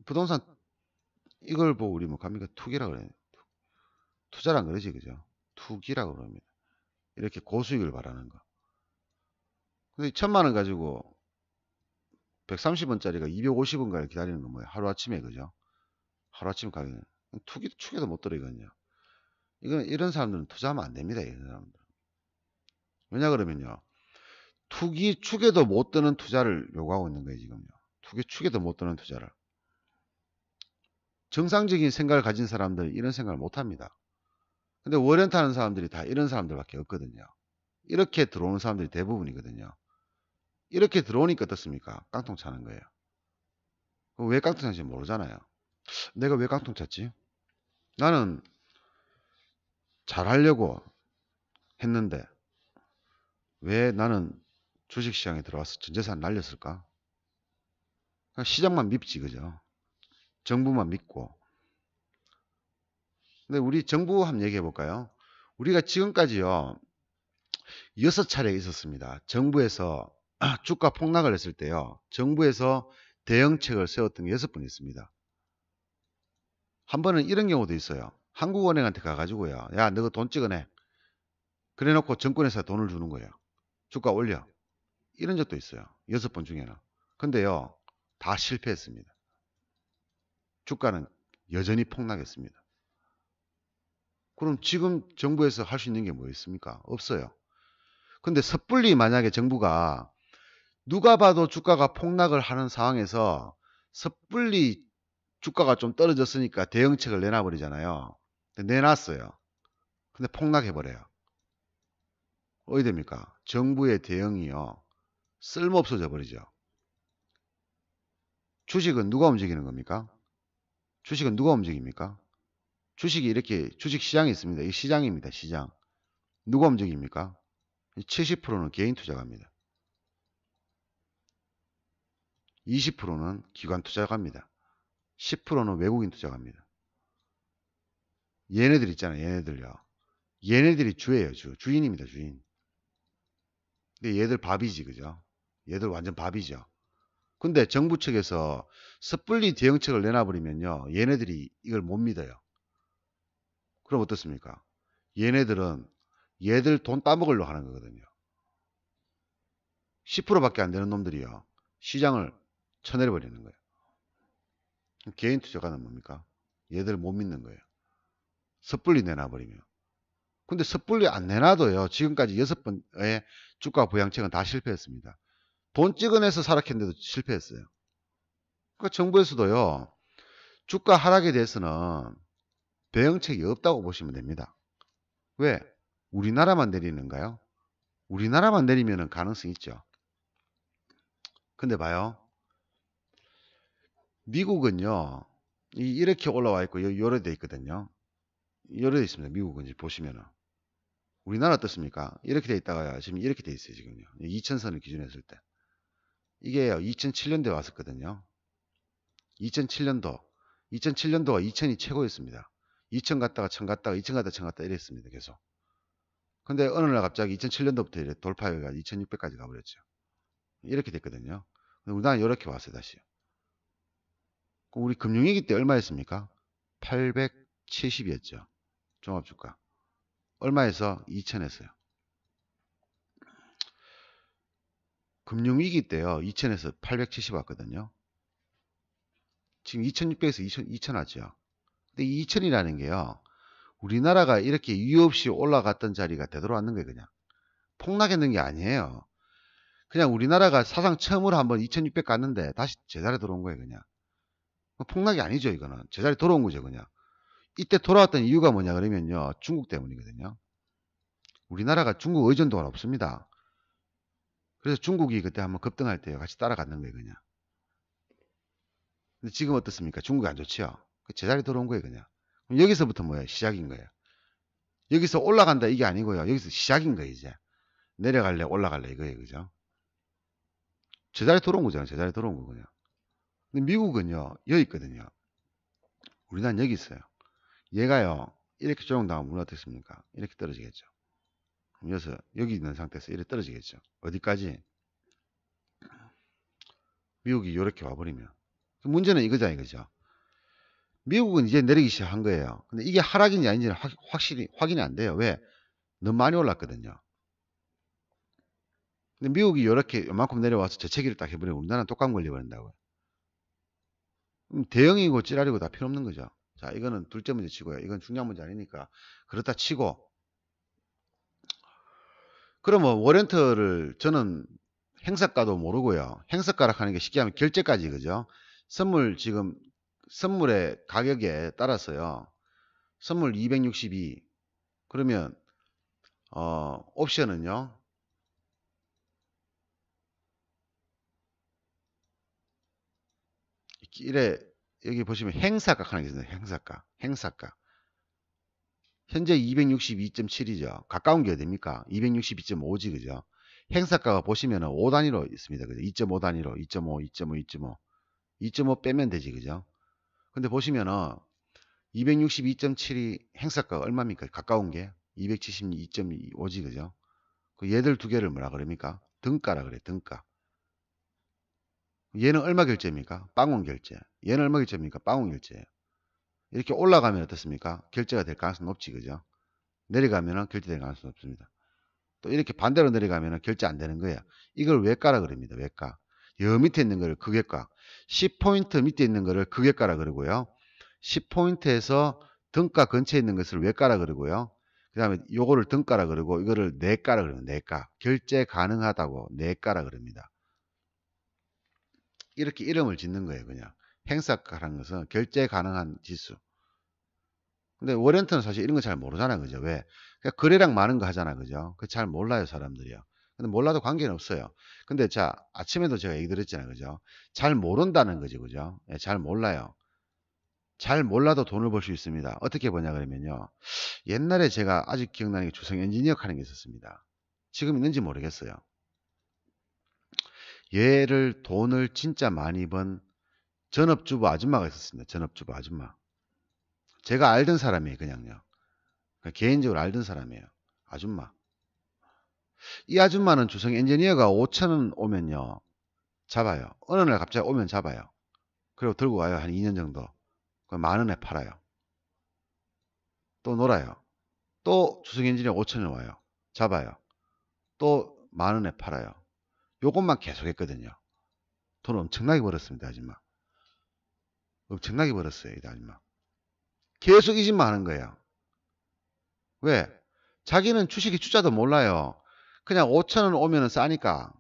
A: 부동산, 이걸 보고 우리 뭐 갑니까? 투기라 그래요. 투자란 그러지, 그죠? 투기라고 그럽니다. 이렇게 고수익을 바라는 거. 근데 1,000만 원 가지고 130원짜리가 250원가를 기다리는 건 뭐예요? 하루아침에, 그죠? 하루아침에 가격은. 축에도 못 들어, 이거는요. 이런 사람들은 투자하면 안 됩니다, 이런 사람들. 왜냐 그러면요. 투기 축에도 못 드는 투자를 요구하고 있는 거예요, 지금요. 투기 축에도 못 드는 투자를. 정상적인 생각을 가진 사람들은 이런 생각을 못 합니다. 근데 월렌트 하는 사람들이 다 이런 사람들밖에 없거든요. 이렇게 들어오는 사람들이 대부분이거든요. 이렇게 들어오니까 어떻습니까? 깡통 차는 거예요. 왜 깡통 차는지 모르잖아요. 내가 왜 깡통 찼지? 나는 잘하려고 했는데 왜 나는 주식시장에 들어와서 전재산 날렸을까? 시장만 밉지, 그죠? 정부만 믿고. 근데 우리 정부 한번 얘기해 볼까요? 우리가 지금까지요, 6차례 있었습니다. 정부에서 주가 폭락을 했을 때요, 정부에서 대응책을 세웠던 게 6번 있습니다. 한 번은 이런 경우도 있어요. 한국은행한테 가가지고요, 야, 너가 돈 찍어내. 그래 놓고 정권에서 돈을 주는 거예요. 주가 올려. 이런 적도 있어요. 6번 중에는. 근데요, 다 실패했습니다. 주가는 여전히 폭락했습니다. 그럼 지금 정부에서 할 수 있는 게 뭐 있습니까? 없어요. 근데 섣불리 만약에 정부가 누가 봐도 주가가 폭락을 하는 상황에서 섣불리 주가가 좀 떨어졌으니까 대응책을 내놔버리잖아요. 내놨어요. 근데 폭락해버려요. 어디 됩니까? 정부의 대응이요, 쓸모없어져 버리죠. 주식은 누가 움직이는 겁니까? 주식은 누가 움직입니까? 주식이 이렇게 주식시장이 있습니다. 이 시장입니다. 시장. 누가 움직입니까? 70%는 개인 투자가입니다. 20%는 기관 투자가입니다. 10%는 외국인 투자가입니다. 얘네들 있잖아요. 얘네들요. 얘네들이 주예요. 주인입니다. 주인. 근데 얘들 밥이지, 그죠? 얘들 완전 밥이죠. 근데 정부 측에서 섣불리 대응책을 내놔버리면요, 얘네들이 이걸 못 믿어요. 그럼 어떻습니까? 얘네들은 얘들 돈 따먹으려고 하는 거거든요. 10%밖에 안 되는 놈들이요, 시장을 쳐내려버리는 거예요. 개인 투자가는 뭡니까? 얘들 못 믿는 거예요. 섣불리 내놔버리면. 근데 섣불리 안 내놔도요, 지금까지 6번의 주가 부양책은 다 실패했습니다. 돈 찍어내서 사락했는데도 실패했어요. 그러니까 정부에서도요, 주가 하락에 대해서는 대응책이 없다고 보시면 됩니다. 왜? 우리나라만 내리는가요? 우리나라만 내리면 가능성이 있죠. 근데 봐요. 미국은요, 이렇게 올라와 있고 요래 돼 있거든요. 여러 데 있습니다. 미국은 이제 보시면은. 우리나라 어떻습니까? 이렇게 돼 있다가 지금 이렇게 돼 있어요. 지금요. 2000선을 기준으로 했을 때. 이게 2007년도에 왔었거든요. 2007년도. 2007년도가 2000이 최고였습니다. 2000 갔다가 1000 갔다가 2000 갔다가 1000 갔다가 이랬습니다. 계속. 근데 어느 날 갑자기 2007년도부터 이래 돌파해가 2600까지 가버렸죠. 이렇게 됐거든요. 우리나라 이렇게 왔어요. 다시. 우리 금융위기 때 얼마였습니까? 870이었죠. 종합주가. 얼마에서? 2000에서요. 금융위기 때요. 2000에서 870 왔거든요. 지금 2600에서 2000 왔죠. 근데 이 2000이라는 게요. 우리나라가 이렇게 이유 없이 올라갔던 자리가 되돌아왔는 거예요. 그냥. 폭락했는 게 아니에요. 그냥 우리나라가 사상 처음으로 한번 2600 갔는데 다시 제자리에 들어온 거예요. 그냥. 폭락이 아니죠. 이거는. 제자리에 돌아온 거죠. 그냥. 이때 돌아왔던 이유가 뭐냐 그러면요. 중국 때문이거든요. 우리나라가 중국 의존도가 없습니다. 그래서 중국이 그때 한번 급등할 때 같이 따라갔는 거예요. 그냥. 근데 지금 어떻습니까? 중국이 안 좋지요. 제자리 들어온 거예요. 그냥. 그럼 여기서부터 뭐예요? 시작인 거예요. 여기서 올라간다 이게 아니고요. 여기서 시작인 거예요. 이제. 내려갈래 올라갈래 이거예요. 그죠? 제자리 들어온 거잖아요. 제자리 들어온 거군요. 근데 미국은요. 여기 있거든요. 우리나라는 여기 있어요. 얘가요. 이렇게 조정당하면 우리가 어떻습니까? 이렇게 떨어지겠죠. 그래서 여기 있는 상태에서 이렇게 떨어지겠죠. 어디까지? 미국이 이렇게 와버리면. 문제는 이거잖아요. 이거죠. 미국은 이제 내리기 시작한 거예요. 근데 이게 하락인지 아닌지는 확실히 확인이 안 돼요. 왜? 너무 많이 올랐거든요. 근데 미국이 이렇게 요만큼 내려와서 저체기를 딱 해버리면 우리나라는 똑같은 걸려버린다고요. 대형이고 찌라리고 다 필요 없는 거죠. 자, 이거는 둘째 문제 치고요. 이건 중요한 문제 아니니까 그렇다 치고, 그러면 워렌트를 저는 행사가도 모르고요. 행사가락 하는 게 쉽게 하면 결제까지, 그죠? 지금 선물의 가격에 따라서요. 선물 262. 그러면 옵션은요. 이래 여기 보시면 행사가 하나 있습니다. 행사가. 현재 262.7이죠. 가까운 게 어딥니까? 262.5지, 그죠? 행사가가 보시면은 5단위로 있습니다. 그죠? 2.5 단위로 2.5, 2.5, 2.5. 2.5 빼면 되지, 그죠? 근데 보시면은 262.7이 행사가가 얼마입니까? 가까운 게 272.5지, 그죠? 그 얘들 두 개를 뭐라 그럽니까? 등가라 그래, 등가. 얘는 얼마 결제입니까? 빵원 결제. 얘는 얼마 결제입니까? 빵원 결제예요. 이렇게 올라가면 어떻습니까? 결제가 될 가능성이 높지, 그죠? 내려가면 결제될 가능성이 없습니다. 또 이렇게 반대로 내려가면 결제 안 되는 거예요. 이걸 외가라 그럽니다. 외가. 여 밑에 있는 거를 극외가. 10포인트 밑에 있는 거를 극외가라 그러고요. 10포인트에서 등가 근처에 있는 것을 외가라 그러고요. 그 다음에 요거를 등가라 그러고 이거를 내가라 그럽니다. 내가. 결제 가능하다고 내가라 그럽니다. 이렇게 이름을 짓는 거예요. 그냥. 행사가라는 것은 결제 가능한 지수. 근데 워렌트는 사실 이런 거 잘 모르잖아. 그죠? 왜? 그러니까 거래량 많은 거 하잖아. 그죠? 그 잘 몰라요. 사람들이요. 근데 몰라도 관계는 없어요. 근데 자, 아침에도 제가 얘기 드렸잖아요. 그죠? 잘 모른다는 거죠. 그죠? 예, 잘 몰라요. 잘 몰라도 돈을 벌 수 있습니다. 어떻게 보냐 그러면요. 옛날에 제가 아직 기억나는 게 주성 엔지니어 하는 게 있었습니다. 지금 있는지 모르겠어요. 얘를 돈을 진짜 많이 번 전업주부 아줌마가 있었습니다. 전업주부 아줌마. 제가 알던 사람이에요. 그냥요. 개인적으로 알던 사람이에요. 아줌마. 이 아줌마는 주성 엔지니어가 5천원 오면요. 잡아요. 어느 날 갑자기 오면 잡아요. 그리고 들고 와요. 한 2년 정도. 만원에 팔아요. 또 놀아요. 또 주성 엔지니어 5천원 와요. 잡아요. 또 만원에 팔아요. 요것만 계속 했거든요. 돈 엄청나게 벌었습니다. 아줌마. 엄청나게 벌었어요. 이 아줌마. 계속 이 짓만 하는 거예요. 왜? 자기는 주식이 주자도 몰라요. 그냥 5천원 오면은 싸니까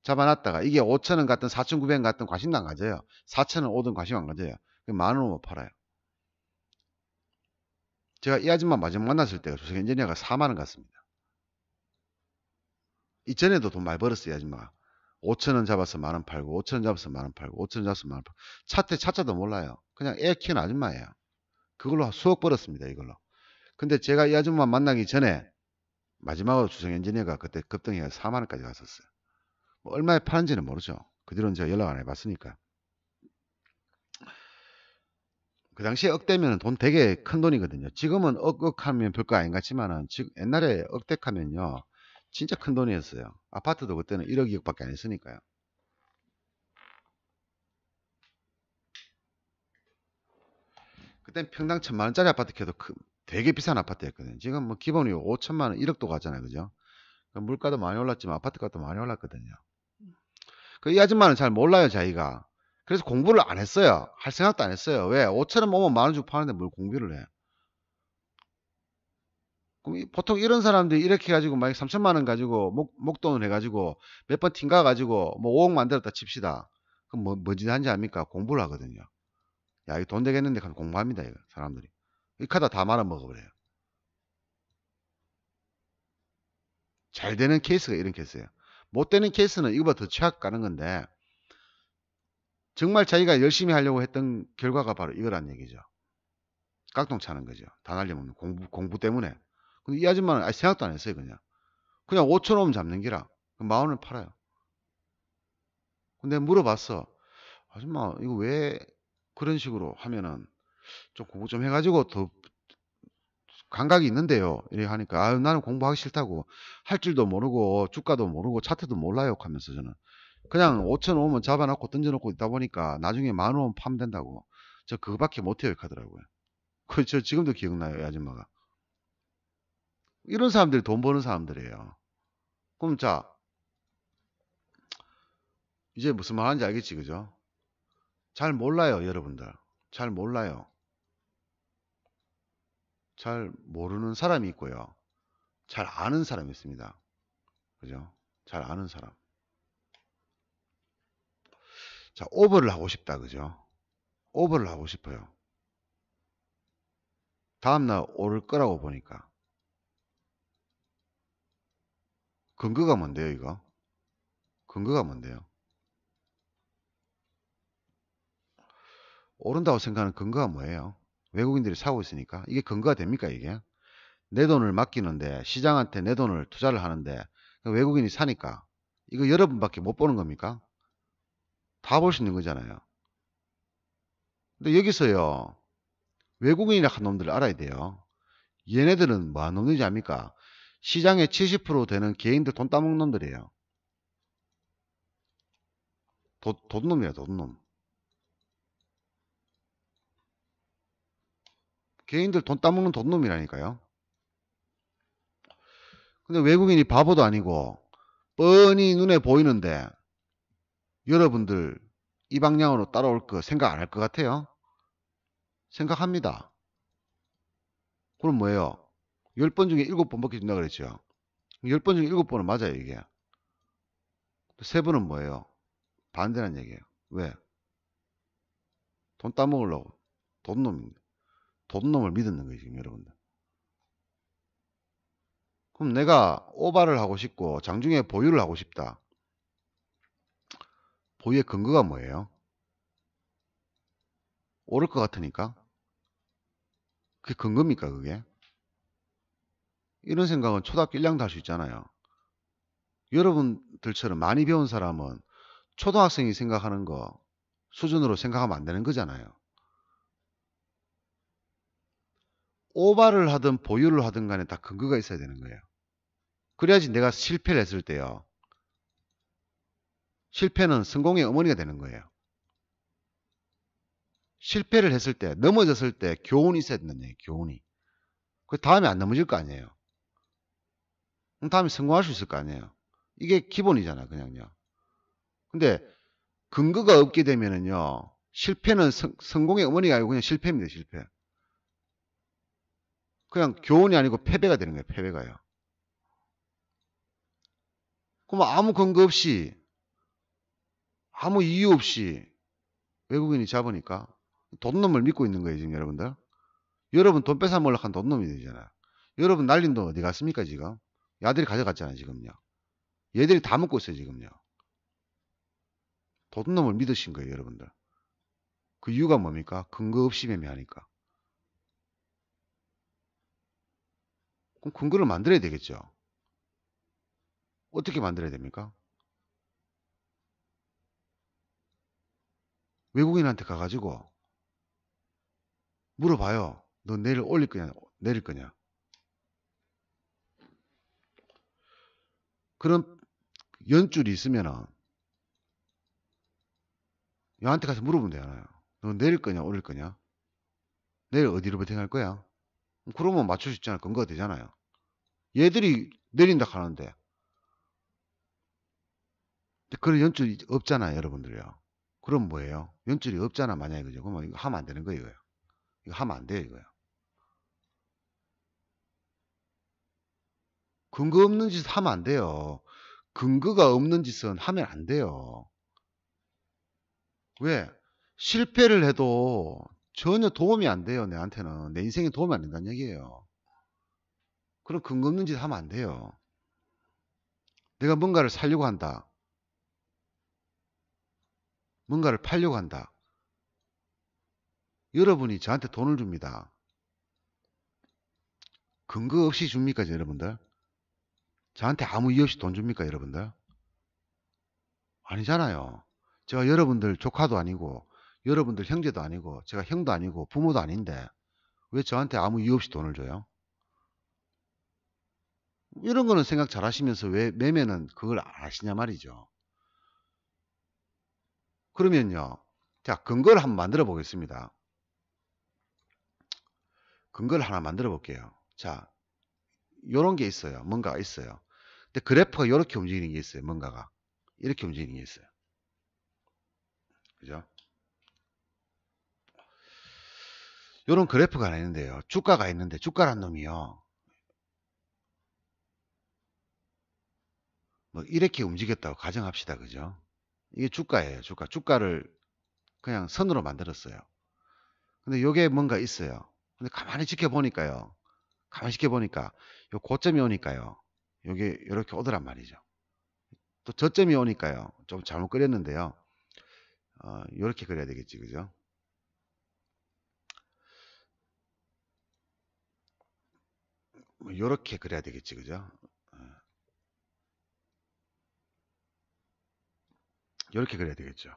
A: 잡아놨다가 이게 5천원 같든 4,900원 같든 관심도 안 가져요. 4천원 오든 관심 안 가져요. 만원 오면 팔아요. 제가 이 아줌마 마지막 만났을 때가 주식 엔지니어가 4만원 갔습니다. 이전에도 돈 많이 벌었어요. 이 아줌마가. 5천원 잡아서 만원 팔고 5천원 잡아서 만원 팔고 5천원 잡아서 만원 팔고 차자도 몰라요. 그냥 애 키우는 아줌마예요. 그걸로 수억 벌었습니다. 이걸로. 근데 제가 이 아줌마 만나기 전에 마지막으로 주성 엔지니어가 그때 급등해가 4만 원까지 갔었어요. 뭐 얼마에 파는지는 모르죠. 그 뒤로는 제가 연락 안 해봤으니까. 그 당시에 억대면 돈 되게 큰 돈이거든요. 지금은 억억하면 별거 아닌 것 같지만은 옛날에 억대하면요 진짜 큰 돈이었어요. 아파트도 그때는 1억 2억밖에 안 했으니까요. 그땐 평당 1,000만 원짜리 아파트 켜도 되게 비싼 아파트였거든요. 지금 뭐 기본이 5천만 원, 1억도 가잖아요, 그죠? 물가도 많이 올랐지만 아파트 값도 많이 올랐거든요. 이 아줌마는 잘 몰라요, 자기가. 그래서 공부를 안 했어요. 할 생각도 안 했어요. 왜? 5천 원 오면 만 원 주고 파는데 뭘 공부를 해? 그럼 보통 이런 사람들이 이렇게 해가지고 만약 3천만 원 가지고 목돈을 해가지고 몇 번 튕가 가지고 뭐 5억 만들었다 칩시다. 그럼 뭐 짓는지 압니까? 공부를 하거든요. 야, 이거 돈 되겠는데 가서 공부합니다, 이거 사람들이. 이 카드 다 말아 먹어버려요. 잘 되는 케이스가 이런 케이스예요. 못 되는 케이스는 이거보다 더 최악 가는 건데 정말 자기가 열심히 하려고 했던 결과가 바로 이거란 얘기죠. 깍동 차는 거죠. 다 날려먹는 공부 때문에. 근데 이 아줌마는 아예 생각도 안 했어요, 그냥 5천 원 잡는 기라. 만 원을 팔아요. 근데 물어봤어. 아줌마, 이거 왜 그런 식으로 하면은 좀 공부 좀 해가지고 더 감각이 있는데요. 이래 하니까, 아유, 나는 공부하기 싫다고. 할 줄도 모르고, 주가도 모르고, 차트도 몰라요. 하면서 저는. 그냥 5천 원 오면 잡아놓고 던져놓고 있다 보니까 나중에 만 원 파면 된다고. 저 그거밖에 못해요. 하더라고요. 저 지금도 기억나요. 이 아줌마가. 이런 사람들이 돈 버는 사람들이에요. 그럼 자, 이제 무슨 말 하는지 알겠지, 그죠? 잘 몰라요, 여러분들. 잘 몰라요. 잘 모르는 사람이 있고요. 잘 아는 사람이 있습니다. 그죠? 잘 아는 사람. 자, 오버를 하고 싶다, 그죠? 오버를 하고 싶어요. 다음날 오를 거라고 보니까. 근거가 뭔데요, 이거? 근거가 뭔데요? 오른다고 생각하는 근거가 뭐예요? 외국인들이 사고 있으니까. 이게 근거가 됩니까, 이게? 내 돈을 맡기는데, 시장한테 내 돈을 투자를 하는데, 외국인이 사니까. 이거 여러분밖에 못 보는 겁니까? 다 볼 수 있는 거잖아요. 근데 여기서요, 외국인이라 한 놈들을 알아야 돼요. 얘네들은 뭐 하는 놈들인지 압니까? 시장의 70% 되는 개인들 돈 따먹는 놈들이에요. 도둑놈이야, 도둑놈. 개인들 돈 따먹는 도둑놈이라니까요. 근데 외국인이 바보도 아니고 뻔히 눈에 보이는데 여러분들 이 방향으로 따라올 거 생각 안 할 것 같아요? 생각합니다. 그럼 뭐예요? 10번 중에 7번 먹혀준다 그랬죠. 10번 중에 7번은 맞아요, 이게. 3번은 뭐예요? 반대란 얘기예요. 왜? 돈 따먹으려고. 도둑놈인데. 도둑놈을 믿었는 거예요, 지금 여러분들. 그럼 내가 오바를 하고 싶고 장중에 보유를 하고 싶다. 보유의 근거가 뭐예요? 오를 것 같으니까? 그게 근거입니까, 그게? 이런 생각은 초등학교 1학년도 할 수 있잖아요. 여러분들처럼 많이 배운 사람은 초등학생이 생각하는 거 수준으로 생각하면 안 되는 거잖아요. 오바를 하든 보유를 하든 간에 다 근거가 있어야 되는 거예요. 그래야지 내가 실패를 했을 때요. 실패는 성공의 어머니가 되는 거예요. 실패를 했을 때, 넘어졌을 때 교훈이 있어야 된다는 얘기예요. 교훈이. 그 다음에 안 넘어질 거 아니에요. 그럼 다음에 성공할 수 있을 거 아니에요. 이게 기본이잖아, 그냥요. 근데 근거가 없게 되면은요, 실패는 성공의 어머니가 아니고 그냥 실패입니다, 실패. 그냥 교훈이 아니고 패배가 되는 거예요, 패배가요. 그럼 아무 근거 없이, 아무 이유 없이 외국인이 잡으니까 도둑놈을 믿고 있는 거예요, 지금 여러분들. 여러분 돈 뺏어 먹으려고 한 도둑놈이 되잖아. 여러분 날린 돈 어디 갔습니까, 지금? 야들이 가져갔잖아요, 지금요. 얘들이 다 먹고 있어요, 지금요. 도둑놈을 믿으신 거예요, 여러분들. 그 이유가 뭡니까? 근거 없이 매매하니까. 그럼 근거를 만들어야 되겠죠. 어떻게 만들어야 됩니까? 외국인한테 가가지고 물어봐요. 너 내일 올릴 거냐, 내릴 거냐. 그럼 연줄이 있으면은 얘한테 가서 물어보면 되잖아요. 너 내릴 거냐, 올릴 거냐? 내일 어디로 베팅할 거야? 그러면 맞출 수 있잖아요. 근거가 되잖아요. 얘들이 내린다 하는데 그런 연줄이 없잖아요, 여러분들요. 그럼 뭐예요? 연줄이 없잖아, 만약에. 그죠? 그러면 이거 하면 안 되는 거예요. 이거 하면 안 돼요, 이거요. 근거 없는 짓 하면 안 돼요. 근거가 없는 짓은 하면 안 돼요. 왜? 실패를 해도 전혀 도움이 안 돼요, 내한테는. 내 인생에 도움이 안 된다는 얘기예요. 그럼 근거 없는 짓 하면 안 돼요. 내가 뭔가를 살려고 한다. 뭔가를 팔려고 한다. 여러분이 저한테 돈을 줍니다. 근거 없이 줍니까, 여러분들? 저한테 아무 이유 없이 돈 줍니까, 여러분들? 아니잖아요. 제가 여러분들 조카도 아니고, 여러분들 형제도 아니고, 제가 형도 아니고, 부모도 아닌데, 왜 저한테 아무 이유 없이 돈을 줘요? 이런 거는 생각 잘 하시면서 왜 매매는 그걸 안 하시냐 말이죠. 그러면요. 자, 근거를 한번 만들어 보겠습니다. 근거를 하나 만들어 볼게요. 자, 요런 게 있어요. 뭔가가 있어요. 근데 그래프가 이렇게 움직이는 게 있어요. 뭔가가. 이렇게 움직이는 게 있어요. 그죠? 요런 그래프가 하나 있는데요. 주가가 있는데 주가란 놈이요. 뭐 이렇게 움직였다고 가정합시다. 그죠? 이게 주가예요. 주가. 주가를 그냥 선으로 만들었어요. 근데 요게 뭔가 있어요. 근데 가만히 지켜보니까요. 가만히 지켜보니까 요 고점이 오니까요. 요게 이렇게 오더란 말이죠. 또 저점이 오니까요. 좀 잘못 그렸는데요. 요렇게 그려야 되겠지. 그죠? 뭐 요렇게 그려야 되겠지. 그죠? 요렇게 그려야 되겠죠.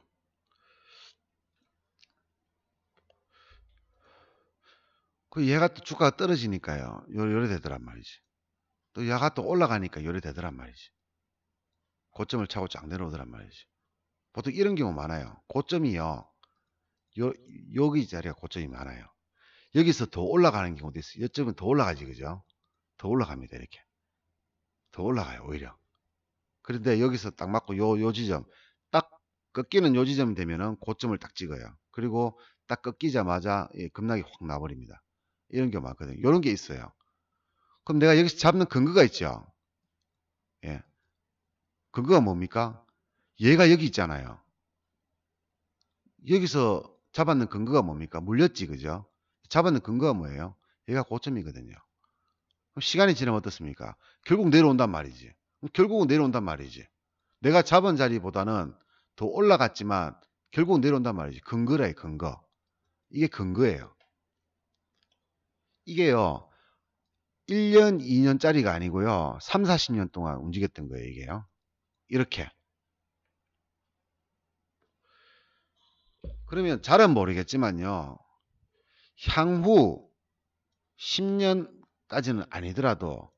A: 그 얘가 또 주가가 떨어지니까요. 요래 되더란 말이지. 또 얘가 또 올라가니까 요래 되더란 말이지. 고점을 차고 쫙 내려오더란 말이지. 보통 이런 경우 많아요. 고점이요. 요, 여기 자리가 고점이 많아요. 여기서 더 올라가는 경우도 있어요. 이쪽은 더 올라가지, 그죠? 더 올라갑니다, 이렇게. 더 올라가요, 오히려. 그런데 여기서 딱 맞고 요 지점, 딱 꺾이는 요 지점이 되면은 고점을 딱 찍어요. 그리고 딱 꺾이자마자 급락이 확 나버립니다. 이런 경우 많거든요. 이런 게 있어요. 그럼 내가 여기서 잡는 근거가 있죠. 예. 근거가 뭡니까? 얘가 여기 있잖아요. 여기서 잡았는 근거가 뭡니까? 물렸지, 그죠? 잡았는 근거가 뭐예요? 얘가 고점이거든요. 그럼 시간이 지나면 어떻습니까? 결국 내려온단 말이지. 결국은 내려온단 말이지. 내가 잡은 자리보다는 더 올라갔지만 결국 내려온단 말이지. 근거래, 근거. 이게 근거예요. 이게요. 1년, 2년짜리가 아니고요. 3, 40년 동안 움직였던 거예요, 이게요. 이렇게. 그러면 잘은 모르겠지만요. 향후 10년까지는 아니더라도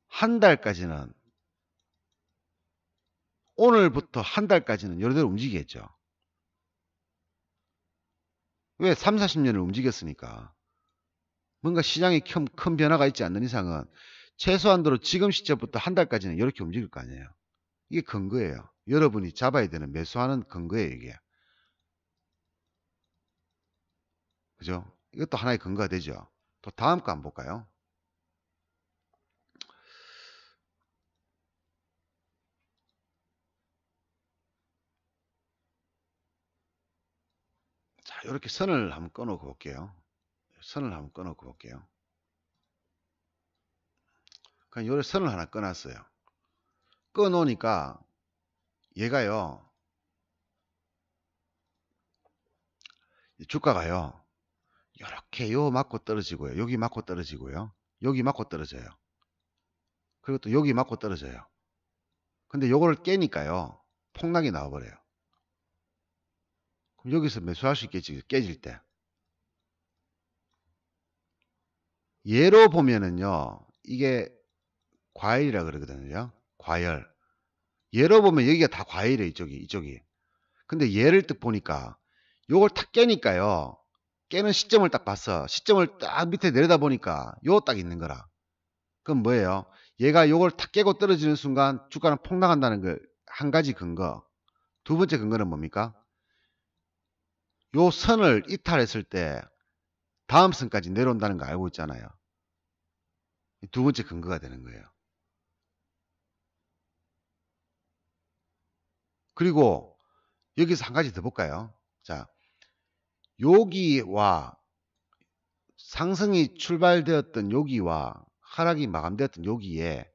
A: 한 달까지는, 오늘부터 한 달까지는 여러대로 움직이겠죠. 왜 3, 40년을 움직였으니까. 뭔가 시장에 큰 변화가 있지 않는 이상은 최소한도로 지금 시점부터 한 달까지는 이렇게 움직일 거 아니에요. 이게 근거예요. 여러분이 잡아야 되는 매수하는 근거예요, 이게. 그죠? 이것도 하나의 근거가 되죠. 또 다음 거 한번 볼까요? 자, 이렇게 선을 한번 꺼놓고 볼게요. 선을 한번 꺼놓고 볼게요. 그냥 요래 선을 하나 꺼놨어요. 꺼놓으니까 얘가요, 주가가요, 요렇게 요 맞고 떨어지고요. 여기 맞고 떨어지고요. 여기 맞고 떨어져요. 그리고 또 여기 맞고 떨어져요. 근데 요거를 깨니까요. 폭락이 나와버려요. 그럼 여기서 매수할 수 있겠지. 깨질 때. 예로 보면은요. 이게 과열이라 그러거든요. 과열. 예로 보면 여기가 다 과열이에요. 이쪽이. 근데 예를 딱 보니까 요걸 탁 깨니까요. 깨는 시점을 딱 봤어. 시점을 딱 밑에 내려다 보니까 요 딱 있는 거라. 그럼 뭐예요? 얘가 요걸 탁 깨고 떨어지는 순간 주가는 폭락한다는 걸 한 가지 근거. 두 번째 근거는 뭡니까? 요 선을 이탈했을 때 다음 선까지 내려온다는 거 알고 있잖아요. 두 번째 근거가 되는 거예요. 그리고 여기서 한 가지 더 볼까요? 자, 여기와 상승이 출발되었던 여기와 하락이 마감되었던 여기에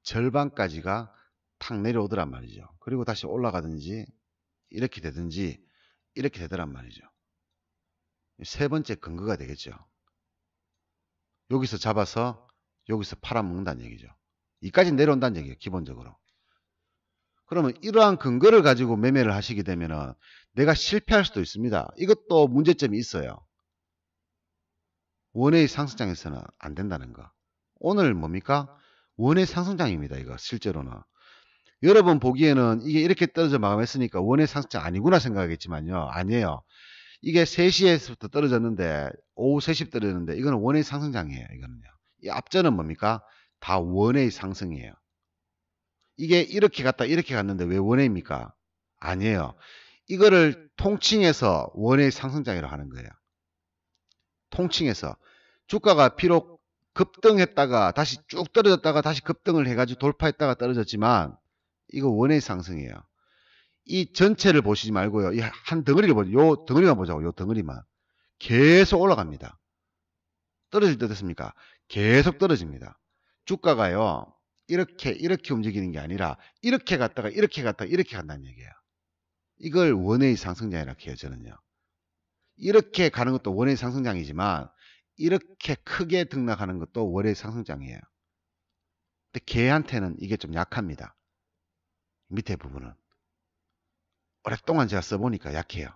A: 절반까지가 탁 내려오더란 말이죠. 그리고 다시 올라가든지 이렇게 되든지 이렇게 되더란 말이죠. 세 번째 근거가 되겠죠. 여기서 잡아서 여기서 팔아먹는다는 얘기죠. 이까지 내려온다는 얘기예요. 기본적으로. 그러면 이러한 근거를 가지고 매매를 하시게 되면은 내가 실패할 수도 있습니다. 이것도 문제점이 있어요. 원웨이 상승장에서는 안 된다는 거. 오늘 뭡니까? 원웨이 상승장입니다. 이거 실제로는. 여러분 보기에는 이게 이렇게 떨어져 마감했으니까 원웨이 상승장 아니구나 생각하겠지만요. 아니에요. 이게 3시에서부터 떨어졌는데 오후 3시 떨어졌는데 이거는 원웨이 상승장이에요. 이거는요. 이 앞전은 뭡니까? 다 원웨이 상승이에요. 이게 이렇게 갔다 이렇게 갔는데 왜 원웨이입니까? 아니에요. 이거를 통칭해서 원웨이 상승장이라고 하는 거예요. 통칭해서 주가가 비록 급등했다가 다시 쭉 떨어졌다가 다시 급등을 해가지고 돌파했다가 떨어졌지만 이거 원웨이 상승이에요. 이 전체를 보시지 말고요. 이 한 덩어리를 보죠. 요 덩어리만 보자고. 요 덩어리만. 계속 올라갑니다. 떨어질 때 됐습니까? 계속 떨어집니다. 주가가요. 이렇게 움직이는 게 아니라 이렇게 갔다가 이렇게 갔다가 이렇게 간다는 얘기예요. 이걸 원웨이 상승장이라고 해요. 저는요. 이렇게 가는 것도 원웨이 상승장이지만 이렇게 크게 등락하는 것도 원웨이 상승장이에요. 근데 걔한테는 이게 좀 약합니다. 밑에 부분은. 오랫동안 제가 써보니까 약해요.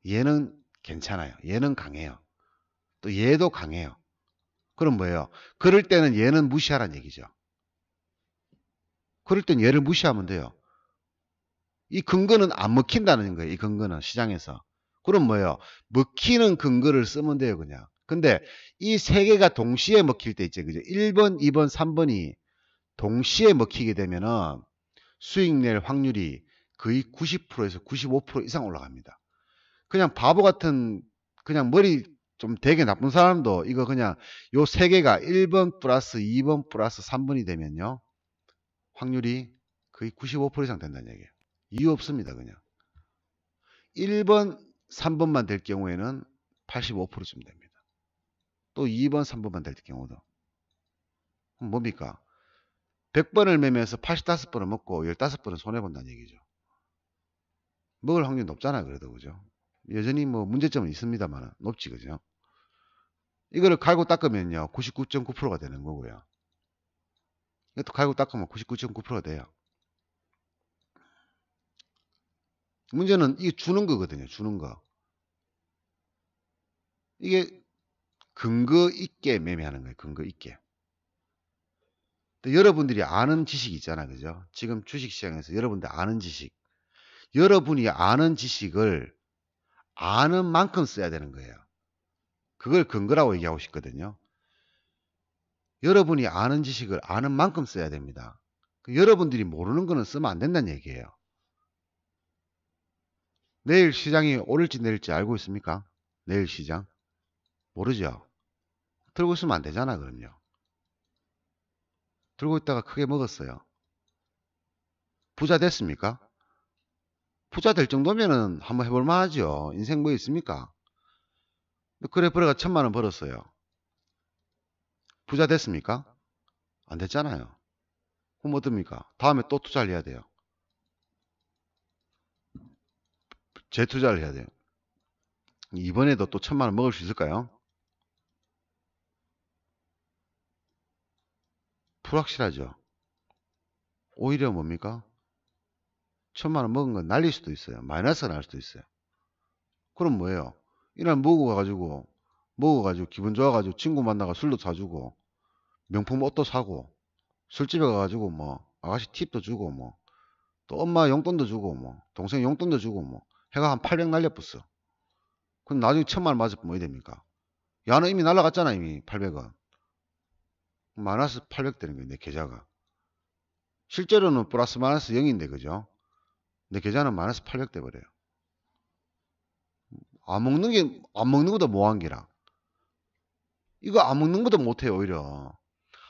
A: 얘는 괜찮아요. 얘는 강해요. 또 얘도 강해요. 그럼 뭐예요? 그럴 때는 얘는 무시하라는 얘기죠. 그럴 땐 얘를 무시하면 돼요. 이 근거는 안 먹힌다는 거예요. 이 근거는 시장에서. 그럼 뭐예요? 먹히는 근거를 쓰면 돼요, 그냥. 근데 이 세 개가 동시에 먹힐 때 있죠. 그죠? 1번, 2번, 3번이 동시에 먹히게 되면은 수익 낼 확률이 거의 90%에서 95% 이상 올라갑니다. 그냥 바보 같은 그냥 머리 좀 되게 나쁜 사람도 이거 그냥 요 세 개가 1번 플러스 2번 플러스 3번이 되면요. 확률이 거의 95% 이상 된다는 얘기예요. 이유 없습니다. 그냥 1번, 3번만 될 경우에는 85%쯤 됩니다. 또 2번, 3번만 될 경우도 뭡니까? 100번을 매면서 85번을 먹고 15번은 손해본다는 얘기죠. 먹을 확률이 높잖아요. 그래도 그죠? 여전히 뭐 문제점은 있습니다만 높지 그죠? 이거를 갈고 닦으면요 99.9%가 되는 거고요. 이것도 갈고 닦으면 99.9%가 돼요. 문제는 이게 주는 거거든요. 주는 거. 이게 근거 있게 매매하는 거예요. 근거 있게. 여러분들이 아는 지식이 있잖아. 그죠? 지금 주식시장에서 여러분들 아는 지식. 여러분이 아는 지식을 아는 만큼 써야 되는 거예요. 그걸 근거라고 얘기하고 싶거든요. 여러분이 아는 지식을 아는 만큼 써야 됩니다. 여러분들이 모르는 거는 쓰면 안 된다는 얘기예요. 내일 시장이 오를지 내릴지 알고 있습니까? 내일 시장? 모르죠? 들고 있으면 안 되잖아, 그럼요. 들고 있다가 크게 먹었어요. 부자 됐습니까? 부자 될 정도면은 한번 해볼 만하죠. 인생 뭐 있습니까? 그래 버려가 1,000만 원 벌었어요. 부자 됐습니까? 안 됐잖아요. 그럼 어떻습니까? 다음에 또 투자를 해야 돼요. 재투자를 해야 돼요. 이번에도 또 1,000만 원 먹을 수 있을까요? 불확실하죠. 오히려 뭡니까? 1,000만 원 먹은 건 날릴 수도 있어요. 마이너스가 날 수도 있어요. 그럼 뭐예요? 이날 먹어가지고 기분 좋아가지고 친구 만나가 술도 사주고 명품 옷도 사고 술집에 가가지고 뭐 아가씨 팁도 주고 뭐 또 엄마 용돈도 주고 뭐 동생 용돈도 주고 뭐 해가 한 800 날려붙어. 그럼 나중에 1,000만 원 맞으면 뭐 됩니까? 야는 이미 날라갔잖아. 이미 800원. 마이너스 800 되는 거예요. 내 계좌가. 실제로는 플러스 마이너스 0인데 그죠? 내 계좌는 마이너스 800 돼버려요. 안 먹는 것보다 뭐한 게라. 이거 안 먹는 것도 못해요. 오히려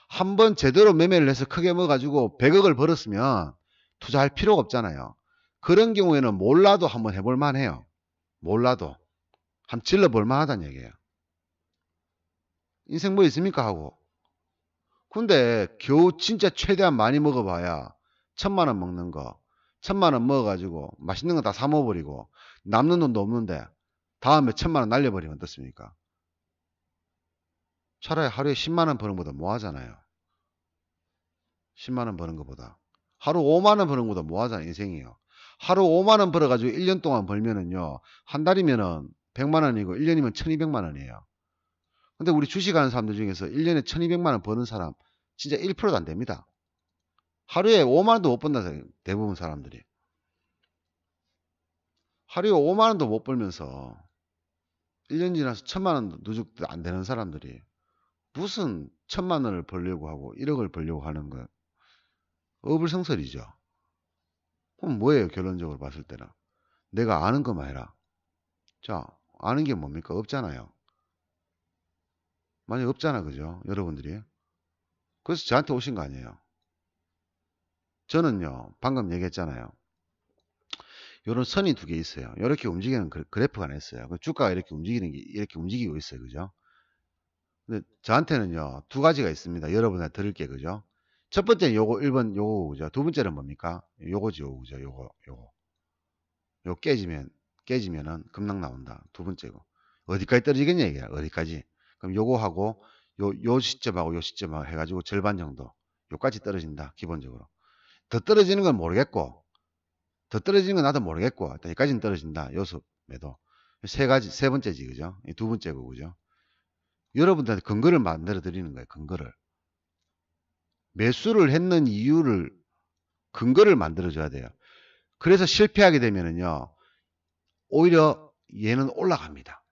A: 한번 제대로 매매를 해서 크게 먹어가지고 100억을 벌었으면 투자할 필요가 없잖아요. 그런 경우에는 몰라도 한번 해볼 만해요. 몰라도 한번 질러볼 만하다는 얘기예요. 인생 뭐 있습니까 하고. 근데 겨우 진짜 최대한 많이 먹어봐야 1,000만 원 먹는 거 1,000만 원 먹어가지고 맛있는 거 다 사 먹어버리고 남는 돈도 없는데 다음에 1,000만 원 날려버리면 어떻습니까? 차라리 하루에 10만 원 버는 것보다 뭐 하잖아요. 10만 원 버는 것보다. 하루 5만 원 버는 것보다 뭐 하잖아요. 인생이요. 하루 5만 원 벌어가지고 1년 동안 벌면은요. 한 달이면은 100만 원이고 1년이면 1,200만 원이에요. 근데 우리 주식하는 사람들 중에서 1년에 1,200만 원 버는 사람 진짜 1%도 안 됩니다. 하루에 5만 원도 못 번다. 대부분 사람들이. 하루에 5만 원도 못 벌면서 1년 지나서 1,000만 원도 누적도 안 되는 사람들이 무슨 1,000만 원을 벌려고 하고 1억을 벌려고 하는 거 어불성설이죠. 그럼 뭐예요? 결론적으로 봤을 때는. 내가 아는 것만 해라. 자, 아는 게 뭡니까? 없잖아요. 만약 없잖아. 그죠? 여러분들이. 그래서 저한테 오신 거 아니에요. 저는요. 방금 얘기했잖아요. 요런 선이 두 개 있어요. 이렇게 움직이는 그래프가 하나 있어요. 주가가 이렇게 움직이는 게 이렇게 움직이고 있어요. 그죠? 근데 저한테는요. 두 가지가 있습니다. 여러분한테 들을게. 그죠? 첫 번째는 요거 1번 요거 그죠? 두 번째는 뭡니까? 요거지 요거 그죠? 요거. 요 깨지면은 급락 나온다. 두 번째고. 어디까지 떨어지겠냐 이게. 어디까지. 그럼 요거하고 요 시점하고 요 시점하고 해가지고 절반 정도. 요까지 떨어진다. 기본적으로. 더 떨어지는 건 모르겠고 더 떨어지는 건 나도 모르겠고 일단 여기까지는 떨어진다. 요소 매도. 세 가지, 세 번째지. 그죠? 두 번째고 그죠? 여러분들한테 근거를 만들어 드리는 거예요. 근거를. 매수를 했는 이유를 근거를 만들어 줘야 돼요. 그래서 실패하게 되면은요. 오히려 얘는 올라갑니다.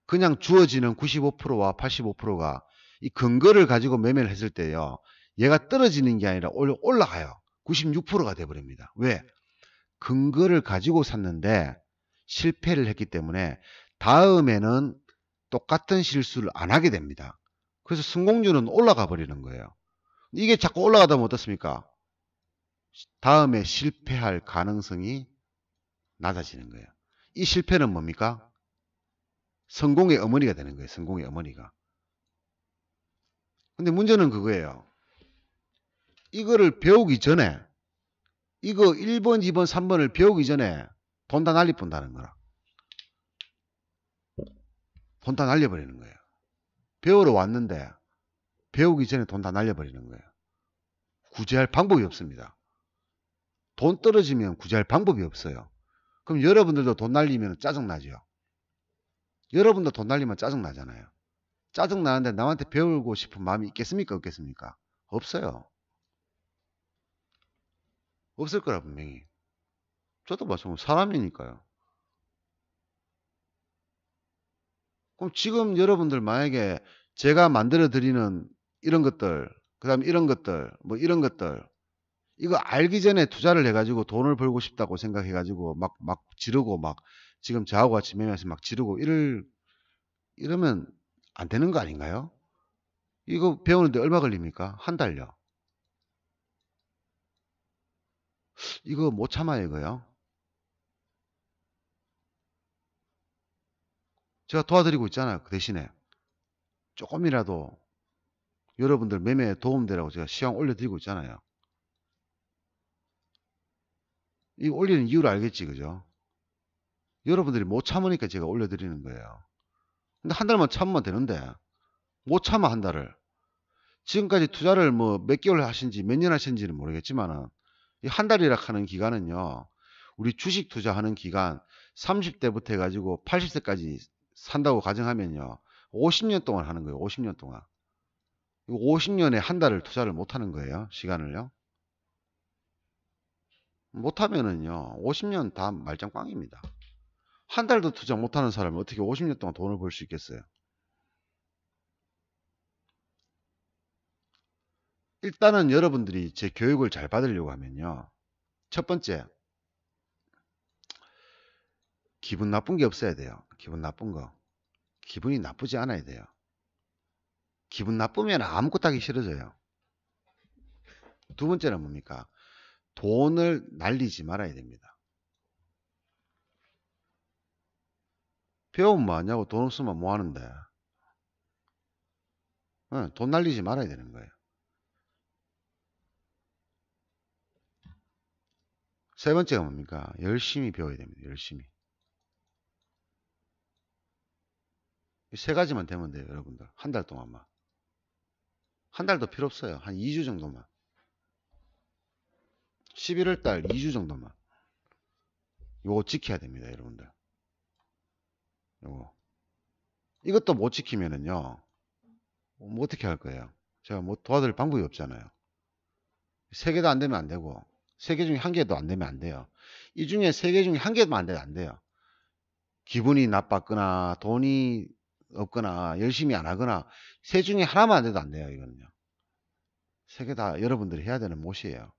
A: 그냥 주어지는 95%와 85%가 이 근거를 가지고 매매를 했을 때요. 얘가 떨어지는 게 아니라 오히려 올라가요. 96%가 돼버립니다. 왜? 근거를 가지고 샀는데 실패를 했기 때문에 다음에는 똑같은 실수를 안 하게 됩니다. 그래서 성공률은 올라가 버리는 거예요. 이게 자꾸 올라가다 보면 어떻습니까? 다음에 실패할 가능성이 낮아지는 거예요. 이 실패는 뭡니까? 성공의 어머니가 되는 거예요. 성공의 어머니가. 근데 문제는 그거예요. 이거를 배우기 전에 이거 1번, 2번, 3번을 배우기 전에 돈 다 날려본다는 거라. 돈 다 날려버리는 거예요. 배우러 왔는데 배우기 전에 돈 다 날려버리는 거예요. 구제할 방법이 없습니다. 돈 떨어지면 구제할 방법이 없어요. 그럼 여러분들도 돈 날리면 짜증나죠. 여러분도 돈 날리면 짜증나잖아요. 짜증나는데 남한테 배우고 싶은 마음이 있겠습니까? 없겠습니까? 없어요. 없을 거라 분명히. 저도 마찬가지로 사람이니까요. 그럼 지금 여러분들 만약에 제가 만들어 드리는 이런 것들, 그 다음에 이런 것들, 뭐 이런 것들, 이거 알기 전에 투자를 해가지고 돈을 벌고 싶다고 생각해가지고 막 지르고 막 지금 저하고 같이 매매해서 막 지르고 이러면 안 되는 거 아닌가요? 이거 배우는데 얼마 걸립니까? 한 달요. 이거 못 참아요, 이거요. 제가 도와드리고 있잖아요. 그 대신에 조금이라도 여러분들 매매에 도움되라고 제가 시황 올려드리고 있잖아요. 이 올리는 이유를 알겠지, 그죠? 여러분들이 못 참으니까 제가 올려드리는 거예요. 근데 한 달만 참으면 되는데 못 참아 한 달을. 지금까지 투자를 뭐 몇 개월 하신지 몇 년 하신지는 모르겠지만은 이 한 달이라 하는 기간은요. 우리 주식 투자하는 기간 30대부터 해가지고 80세까지 산다고 가정하면요. 50년 동안 하는 거예요. 50년 동안. 50년에 한 달을 투자를 못 하는 거예요. 시간을요. 못하면은요. 50년 다 말짱 꽝입니다. 한 달도 투자 못하는 사람이 어떻게 50년 동안 돈을 벌 수 있겠어요. 일단은 여러분들이 제 교육을 잘 받으려고 하면요. 첫 번째, 기분 나쁜 게 없어야 돼요. 기분 나쁜 거. 기분이 나쁘지 않아야 돼요. 기분 나쁘면 아무것도 하기 싫어져요. 두 번째는 뭡니까? 돈을 날리지 말아야 됩니다. 배우면 뭐하냐고. 돈 없으면 뭐하는데. 돈 날리지 말아야 되는 거예요. 세 번째가 뭡니까? 열심히 배워야 됩니다. 열심히. 이 세 가지만 되면 돼요. 여러분들. 한 달 동안만. 한 달도 필요 없어요. 한 2주 정도만. 11월 달 2주 정도만. 요거 지켜야 됩니다. 여러분들. 요거. 이것도 못 지키면은요. 뭐 어떻게 할 거예요? 제가 뭐 도와드릴 방법이 없잖아요. 3개도 안 되면 안 되고 3개 중에 1개도 안 되면 안 돼요. 이 중에 3개 중에 1개도 안 되면 안 돼요. 기분이 나빴거나 돈이 없거나 열심히 안 하거나 세 중에 하나만 안 돼도 안 돼요. 이거는요. 3개 다 여러분들이 해야 되는 몫이에요.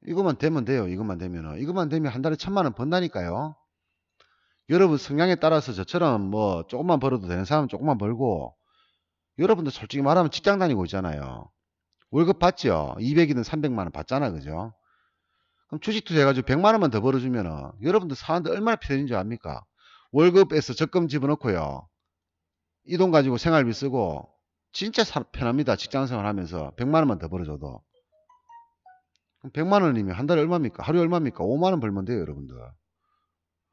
A: 이것만 되면 돼요. 이것만 되면은. 이것만 되면 한 달에 1000만 원 번다니까요. 여러분 성향에 따라서 저처럼 뭐 조금만 벌어도 되는 사람은 조금만 벌고, 여러분들 솔직히 말하면 직장 다니고 있잖아요. 월급 받죠. 200이든 300만 원 받잖아. 그죠? 그럼 주식 투자해가지고 100만 원만 더 벌어주면은 여러분들 사는데 얼마나 편인 줄 압니까? 월급에서 적금 집어넣고요. 이 돈 가지고 생활비 쓰고 진짜 편합니다. 직장생활 하면서 100만 원만 더 벌어줘도. 그럼 100만 원이면 한 달에 얼마입니까? 하루에 얼마입니까? 5만 원 벌면 돼요. 여러분들.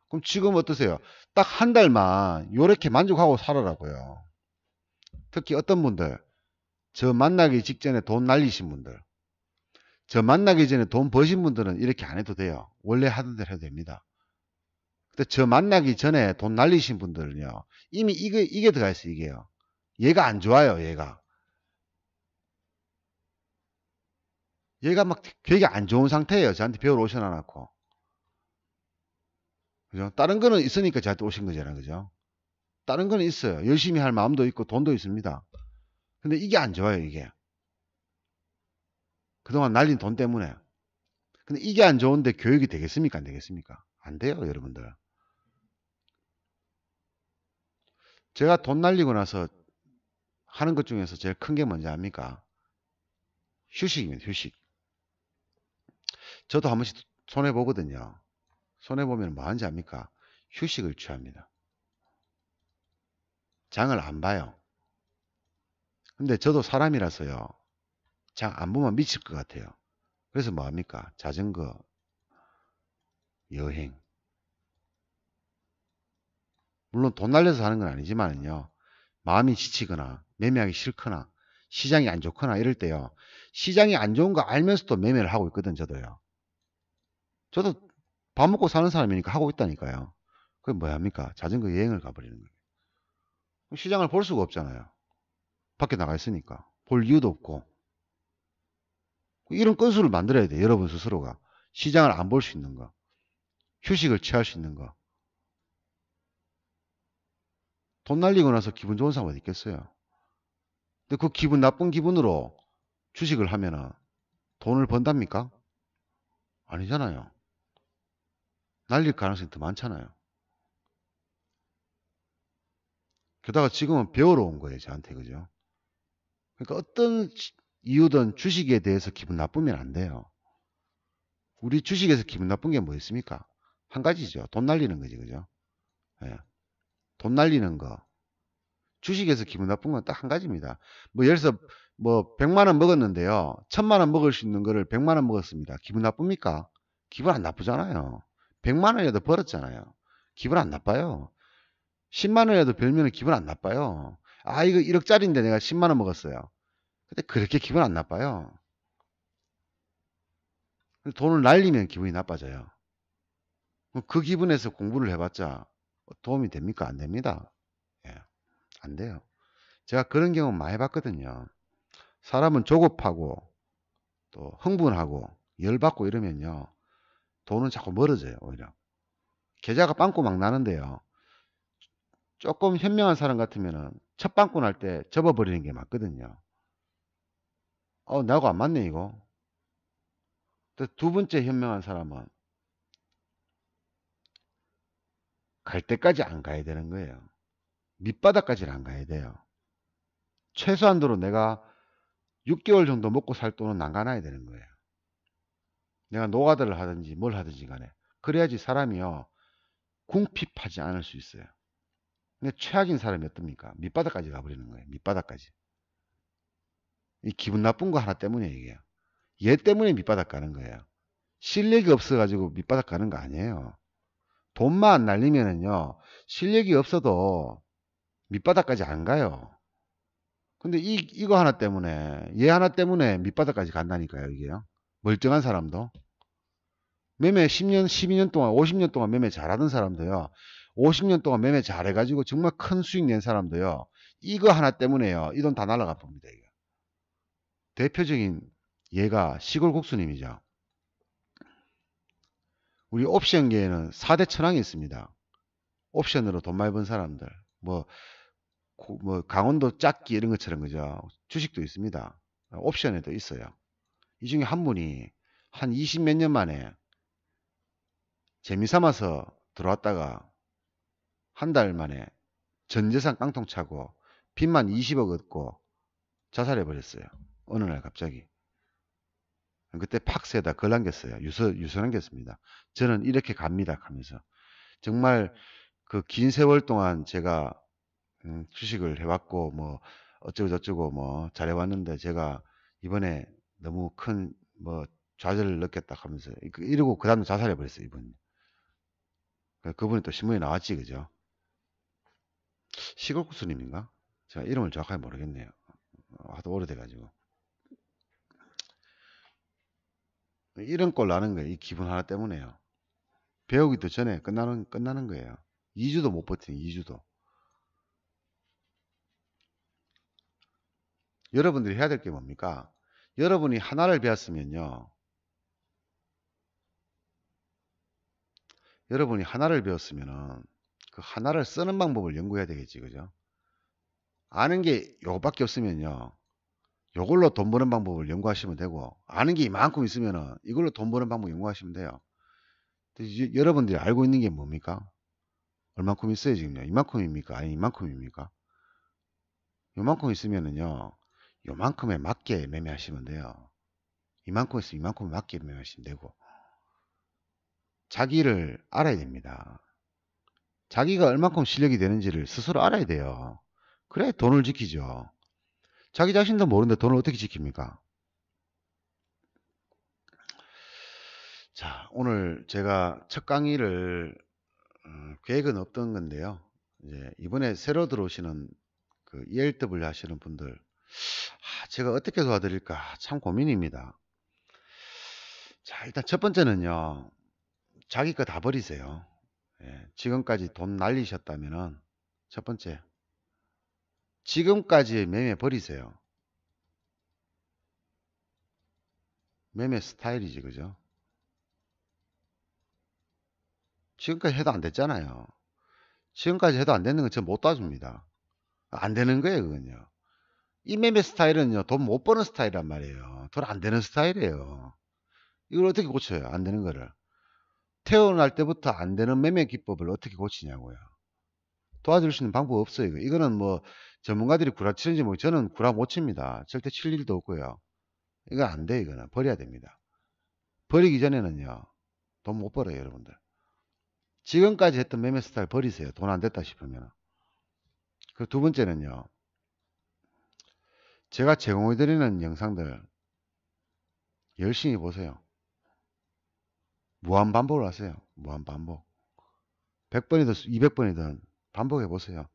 A: 그럼 지금 어떠세요? 딱 한 달만 요렇게 만족하고 살아라고요. 특히 어떤 분들, 저 만나기 직전에 돈 날리신 분들, 저 만나기 전에 돈 버신 분들은 이렇게 안 해도 돼요. 원래 하던 대로 해도 됩니다. 근데 저 만나기 전에 돈 날리신 분들은요, 이미 이게 들어가 있어요. 이게요. 얘가 안 좋아요. 얘가 막 되게 안 좋은 상태예요. 저한테 배우러 오셔놔놓고. 그죠? 다른 거는 있으니까 저한테 오신 거잖아요. 그죠? 다른 거는 있어요. 열심히 할 마음도 있고 돈도 있습니다. 근데 이게 안 좋아요. 이게. 그동안 날린 돈 때문에. 근데 이게 안 좋은데 교육이 되겠습니까? 안 되겠습니까? 안 돼요. 여러분들. 제가 돈 날리고 나서 하는 것 중에서 제일 큰 게 뭔지 압니까? 휴식입니다. 휴식. 저도 한 번씩 손해보거든요. 손해보면 뭐 하는지 압니까? 휴식을 취합니다. 장을 안 봐요. 근데 저도 사람이라서요. 장 안 보면 미칠 것 같아요. 그래서 뭐 합니까? 자전거, 여행. 물론 돈 날려서 하는 건 아니지만요. 마음이 지치거나 매매하기 싫거나 시장이 안 좋거나 이럴 때요. 시장이 안 좋은 거 알면서도 매매를 하고 있거든. 저도 밥 먹고 사는 사람이니까 하고 있다니까요. 그게 뭐야 합니까? 자전거 여행을 가버리는 거예요. 시장을 볼 수가 없잖아요. 밖에 나가 있으니까. 볼 이유도 없고. 이런 건수를 만들어야 돼. 여러분 스스로가. 시장을 안 볼 수 있는 거. 휴식을 취할 수 있는 거. 돈 날리고 나서 기분 좋은 사람 어디 있겠어요. 근데 그 기분 나쁜 기분으로 주식을 하면은 돈을 번답니까? 아니잖아요. 날릴 가능성이 더 많잖아요. 게다가 지금은 배우러 온 거예요. 저한테. 그죠? 그러니까 어떤 이유든 주식에 대해서 기분 나쁘면 안 돼요. 우리 주식에서 기분 나쁜 게 뭐 있습니까? 한 가지죠. 돈 날리는 거지. 그죠? 예. 돈 날리는 거. 주식에서 기분 나쁜 건 딱 한 가지입니다. 뭐 예를 들어서 뭐 100만 원 먹었는데요. 1000만 원 먹을 수 있는 거를 100만 원 먹었습니다. 기분 나쁩니까? 기분 안 나쁘잖아요. 100만 원이라도 벌었잖아요. 기분 안 나빠요. 10만 원이라도 벌면 기분 안 나빠요. 아, 이거 1억짜리인데 내가 10만 원 먹었어요. 근데 그렇게 기분 안 나빠요. 돈을 날리면 기분이 나빠져요. 그 기분에서 공부를 해봤자 도움이 됩니까? 안 됩니다. 예, 안 돼요. 제가 그런 경우 많이 봤거든요. 사람은 조급하고 또 흥분하고 열받고 이러면요. 돈은 자꾸 멀어져요. 오히려. 계좌가 빵꾸 막 나는데요. 조금 현명한 사람 같으면은 첫 빵꾸 날 때 접어버리는 게 맞거든요. 나하고 안 맞네 이거. 두 번째 현명한 사람은 갈 때까지 안 가야 되는 거예요. 밑바닥까지는 안 가야 돼요. 최소한도로 내가 6개월 정도 먹고 살 돈은 남가놔야 되는 거예요. 내가 노가다를 하든지 뭘 하든지 간에. 그래야지 사람이요. 궁핍하지 않을 수 있어요. 근데 최악인 사람이 어떻습니까? 밑바닥까지 가버리는 거예요. 밑바닥까지. 이 기분 나쁜 거 하나 때문에 이게. 얘 때문에 밑바닥 가는 거예요. 실력이 없어가지고 밑바닥 가는 거 아니에요. 돈만 안 날리면은요. 실력이 없어도 밑바닥까지 안 가요. 근데 이거 하나 때문에, 얘 하나 때문에 밑바닥까지 간다니까요, 이게요. 멀쩡한 사람도. 매매 10년, 12년 동안, 50년 동안 매매 잘하던 사람도요. 50년 동안 매매 잘해가지고 정말 큰 수익 낸 사람도요. 이거 하나 때문에요. 이 돈 다 날아가 봅니다, 이거. 대표적인 얘가 시골 국수님이죠. 우리 옵션계에는 4대 천왕이 있습니다. 옵션으로 돈 많이 번 사람들. 뭐 강원도 짝기 이런 것처럼 그죠. 주식도 있습니다. 옵션에도 있어요. 이 중에 한 분이 한 20 몇 년 만에 재미삼아서 들어왔다가 한 달 만에 전 재산 깡통 차고 빚만 20억 얻고 자살해 버렸어요. 어느 날 갑자기. 그때 팍스에다 글 남겼어요. 유서 남겼습니다. 저는 이렇게 갑니다 하면서. 정말 그 긴 세월 동안 제가 주식을 해왔고 뭐 어쩌고 저쩌고 뭐 잘해왔는데 제가 이번에 너무 큰 뭐 좌절을 느꼈다 하면서 이러고 그 다음에 자살해 버렸어요. 이분. 그분이 또 신문에 나왔지 그죠. 시골국수님인가? 제가 이름을 정확하게 모르겠네요. 하도 오래돼가지고. 이런 꼴 나는 거예요. 이 기분 하나 때문에요. 배우기도 전에 끝나는 거예요. 2주도 못 버티니 2주도. 여러분들이 해야 될 게 뭡니까? 여러분이 하나를 배웠으면요. 여러분이 하나를 배웠으면은 그 하나를 쓰는 방법을 연구해야 되겠지. 그죠? 아는 게 요거밖에 없으면요. 요걸로 돈 버는 방법을 연구하시면 되고 아는 게 이만큼 있으면은 이걸로 돈 버는 방법 연구하시면 돼요. 여러분들이 알고 있는 게 뭡니까? 얼만큼 있어요 지금요? 이만큼입니까? 아니 이만큼입니까? 요만큼 있으면은요. 요만큼에 맞게 매매하시면 돼요. 이만큼 있으면 이만큼에 맞게 매매하시면 되고 자기를 알아야 됩니다. 자기가 얼만큼 실력이 되는지를 스스로 알아야 돼요. 그래 돈을 지키죠. 자기 자신도 모르는데 돈을 어떻게 지킵니까? 자, 오늘 제가 첫 강의를 계획은 없던 건데요. 이제 이번에 새로 들어오시는 그 ELW 하시는 분들 제가 어떻게 도와드릴까 참 고민입니다. 자, 일단 첫 번째는요. 자기 거 다 버리세요. 예, 지금까지 돈 날리셨다면은 첫 번째 지금까지의 매매 버리세요. 매매 스타일이지 그죠? 지금까지 해도 안 됐잖아요. 지금까지 해도 안 되는 건 전 못 도와줍니다. 안 되는 거예요 그건요. 이 매매 스타일은요 돈 못 버는 스타일이란 말이에요. 돈 안 되는 스타일이에요. 이걸 어떻게 고쳐요? 안 되는 거를. 태어날 때부터 안 되는 매매 기법을 어떻게 고치냐고요. 도와줄 수 있는 방법 없어요. 이거는 뭐 전문가들이 구라치는지 뭐 저는 구라 못 칩니다. 절대 칠 일도 없고요. 이거 안 돼. 이거는 버려야 됩니다. 버리기 전에는요. 돈 못 벌어요 여러분들. 지금까지 했던 매매 스타일 버리세요. 돈 안 됐다 싶으면. 그 두 번째는요. 제가 제공해드리는 영상들 열심히 보세요. 무한 반복을 하세요. 무한 반복. 100번이든 200번이든 반복해 보세요.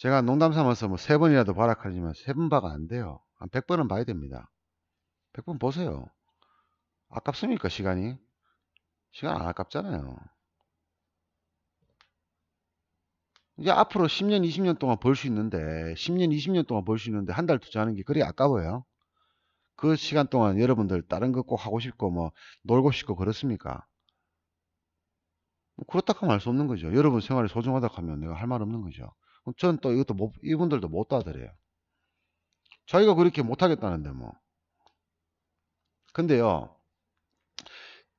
A: 제가 농담 삼아서 뭐 3번이라도 봐라 하지만 3번 봐가 안 돼요. 한 100번은 봐야 됩니다. 100번 보세요. 아깝습니까, 시간이? 시간 안 아깝잖아요. 이제 앞으로 10년, 20년 동안 벌 수 있는데, 10년, 20년 동안 벌 수 있는데, 한 달 투자하는 게 그리 아까워요? 그 시간 동안 여러분들 다른 거 꼭 하고 싶고, 뭐, 놀고 싶고, 그렇습니까? 뭐 그렇다 하면 할 수 없는 거죠. 여러분 생활이 소중하다 하면 내가 할 말 없는 거죠. 그럼 전 또 이것도 못, 이분들도 못 따드려요. 자기가 그렇게 못하겠다는데 뭐. 근데요,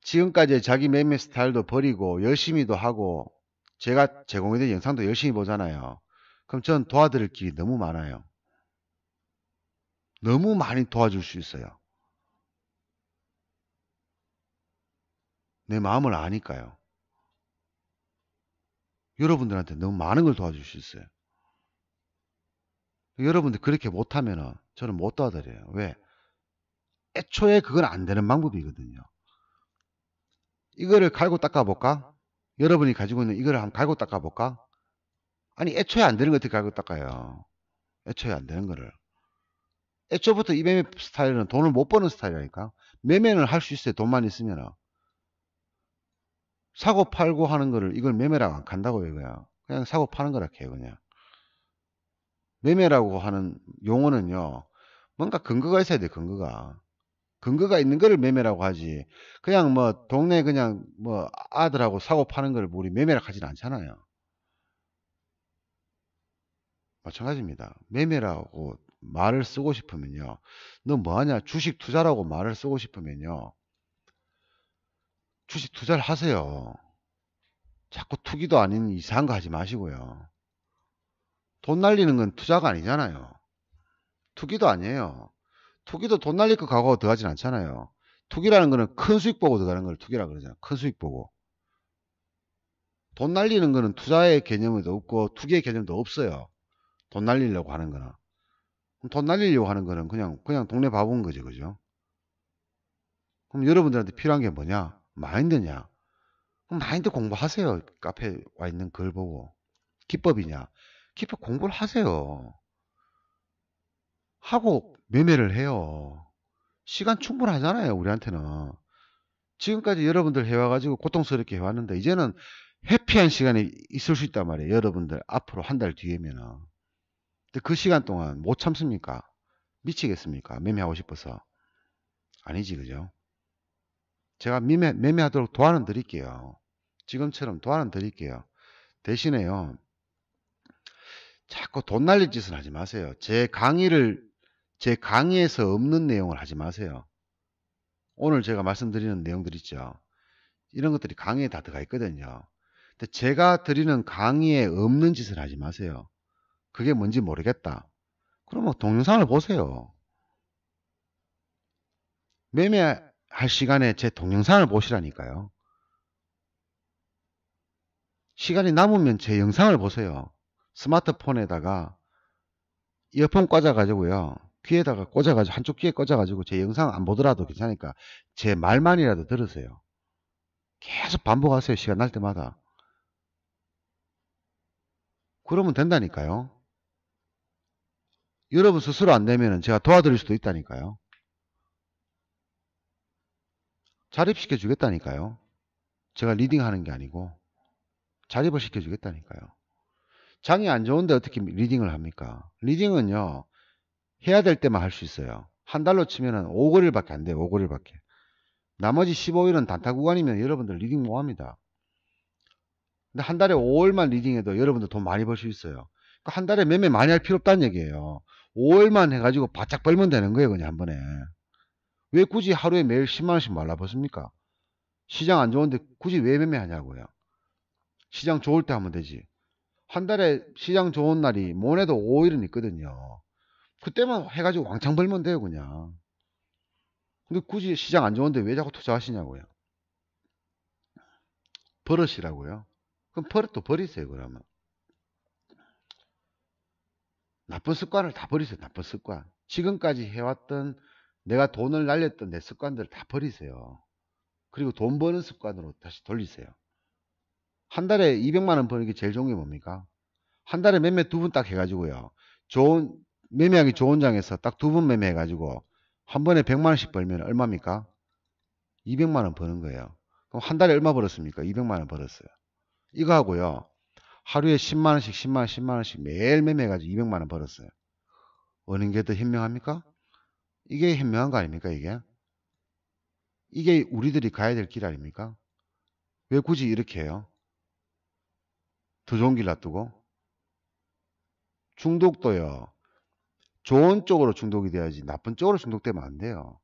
A: 지금까지 자기 매매 스타일도 버리고 열심히도 하고 제가 제공해드린 영상도 열심히 보잖아요. 그럼 전 도와드릴 길이 너무 많아요. 너무 많이 도와줄 수 있어요. 내 마음을 아니까요. 여러분들한테 너무 많은 걸 도와줄 수 있어요. 여러분들 그렇게 못하면 저는 못 도와드려요. 왜? 애초에 그건 안 되는 방법이거든요. 이거를 갈고 닦아볼까? 여러분이 가지고 있는 이거를 한번 갈고 닦아볼까? 아니 애초에 안 되는 거 어떻게 갈고 닦아요? 애초에 안 되는 거를. 애초부터 이 매매 스타일은 돈을 못 버는 스타일이라니까. 매매는 할 수 있어요. 돈만 있으면. 사고 팔고 하는 거를 이걸 매매라고 안 간다고요. 이거야. 그냥 사고 파는 거라 해요. 그냥. 매매라고 하는 용어는요. 뭔가 근거가 있어야 돼. 근거가. 근거가 있는 거를 매매라고 하지. 그냥 뭐 동네 그냥 뭐 아들하고 사고 파는 걸 우리 매매라고 하진 않잖아요. 마찬가지입니다. 매매라고 말을 쓰고 싶으면요. 너 뭐하냐? 주식 투자라고 말을 쓰고 싶으면요. 주식 투자를 하세요. 자꾸 투기도 아닌 이상한 거 하지 마시고요. 돈 날리는 건 투자가 아니잖아요. 투기도 아니에요. 투기도 돈 날릴 거 각오하고 들어가진 않잖아요. 투기라는 거는 큰 수익 보고 들어가는 걸 투기라 그러잖아요. 큰 수익 보고. 돈 날리는 거는 투자의 개념도 없고 투기의 개념도 없어요. 돈 날리려고 하는 거는. 돈 날리려고 하는 거는 그냥 동네 바보인 거죠. 그죠? 그럼 여러분들한테 필요한 게 뭐냐? 마인드냐? 그럼 마인드 공부하세요. 카페에 와 있는 글 보고. 기법이냐? 기법 공부를 하세요. 하고 매매를 해요. 시간 충분하잖아요. 우리한테는. 지금까지 여러분들 해와가지고 고통스럽게 해왔는데 이제는 해피한 시간이 있을 수 있단 말이에요. 여러분들 앞으로 한 달 뒤에면은. 근데 그 시간 동안 못 참습니까? 미치겠습니까? 매매하고 싶어서. 아니지, 그죠? 제가 매매하도록 도와는 드릴게요. 지금처럼 도와는 드릴게요. 대신에요. 자꾸 돈 날릴 짓은 하지 마세요. 제 강의에서 없는 내용을 하지 마세요. 오늘 제가 말씀드리는 내용들 있죠. 이런 것들이 강의에 다 들어가 있거든요. 근데 제가 드리는 강의에 없는 짓을 하지 마세요. 그게 뭔지 모르겠다. 그러면 동영상을 보세요. 매매할 시간에 제 동영상을 보시라니까요. 시간이 남으면 제 영상을 보세요. 스마트폰에다가 이어폰 꽂아가지고요. 귀에다가 꽂아가지고 한쪽 귀에 꽂아가지고 제 영상 안 보더라도 괜찮으니까 제 말만이라도 들으세요. 계속 반복하세요. 시간 날 때마다. 그러면 된다니까요. 여러분 스스로 안 되면 제가 도와드릴 수도 있다니까요. 자립시켜 주겠다니까요. 제가 리딩하는 게 아니고 자립을 시켜 주겠다니까요. 장이 안 좋은데 어떻게 리딩을 합니까? 리딩은요. 해야 될 때만 할 수 있어요. 한 달로 치면은 5거리밖에 안 돼요. 5거리밖에. 나머지 15일은 단타 구간이면 여러분들 리딩 못 합니다. 근데 한 달에 5월만 리딩해도 여러분들 돈 많이 벌 수 있어요. 그러니까 한 달에 매매 많이 할 필요 없다는 얘기예요. 5월만 해가지고 바짝 벌면 되는 거예요. 그냥 한 번에. 왜 굳이 하루에 매일 10만원씩 말라벗습니까? 시장 안 좋은데 굳이 왜 매매하냐고요. 시장 좋을 때 하면 되지. 한 달에 시장 좋은 날이 못해도 5일은 있거든요. 그때만 해가지고 왕창 벌면 돼요. 그냥. 근데 굳이 시장 안 좋은데 왜 자꾸 투자하시냐고요. 버릇이라고요. 그럼 버릇도 버리세요. 그러면. 나쁜 습관을 다 버리세요. 나쁜 습관. 지금까지 해왔던 내가 돈을 날렸던 내 습관들을 다 버리세요. 그리고 돈 버는 습관으로 다시 돌리세요. 한 달에 200만 원 버는 게 제일 좋은 게 뭡니까? 한 달에 매매 두 분 딱 해가지고요. 좋은, 매매하기 좋은 장에서 딱 두 분 매매해가지고 한 번에 100만 원씩 벌면 얼마입니까? 200만 원 버는 거예요. 그럼 한 달에 얼마 벌었습니까? 200만 원 벌었어요. 이거 하고요. 하루에 10만 원씩, 10만 원, 10만 원씩 매일 매매해가지고 200만 원 벌었어요. 어느 게 더 현명합니까? 이게 현명한 거 아닙니까, 이게? 이게 우리들이 가야 될 길 아닙니까? 왜 굳이 이렇게 해요? 더 좋은 길 놔두고? 중독도요. 좋은 쪽으로 중독이 돼야지 나쁜 쪽으로 중독되면 안 돼요.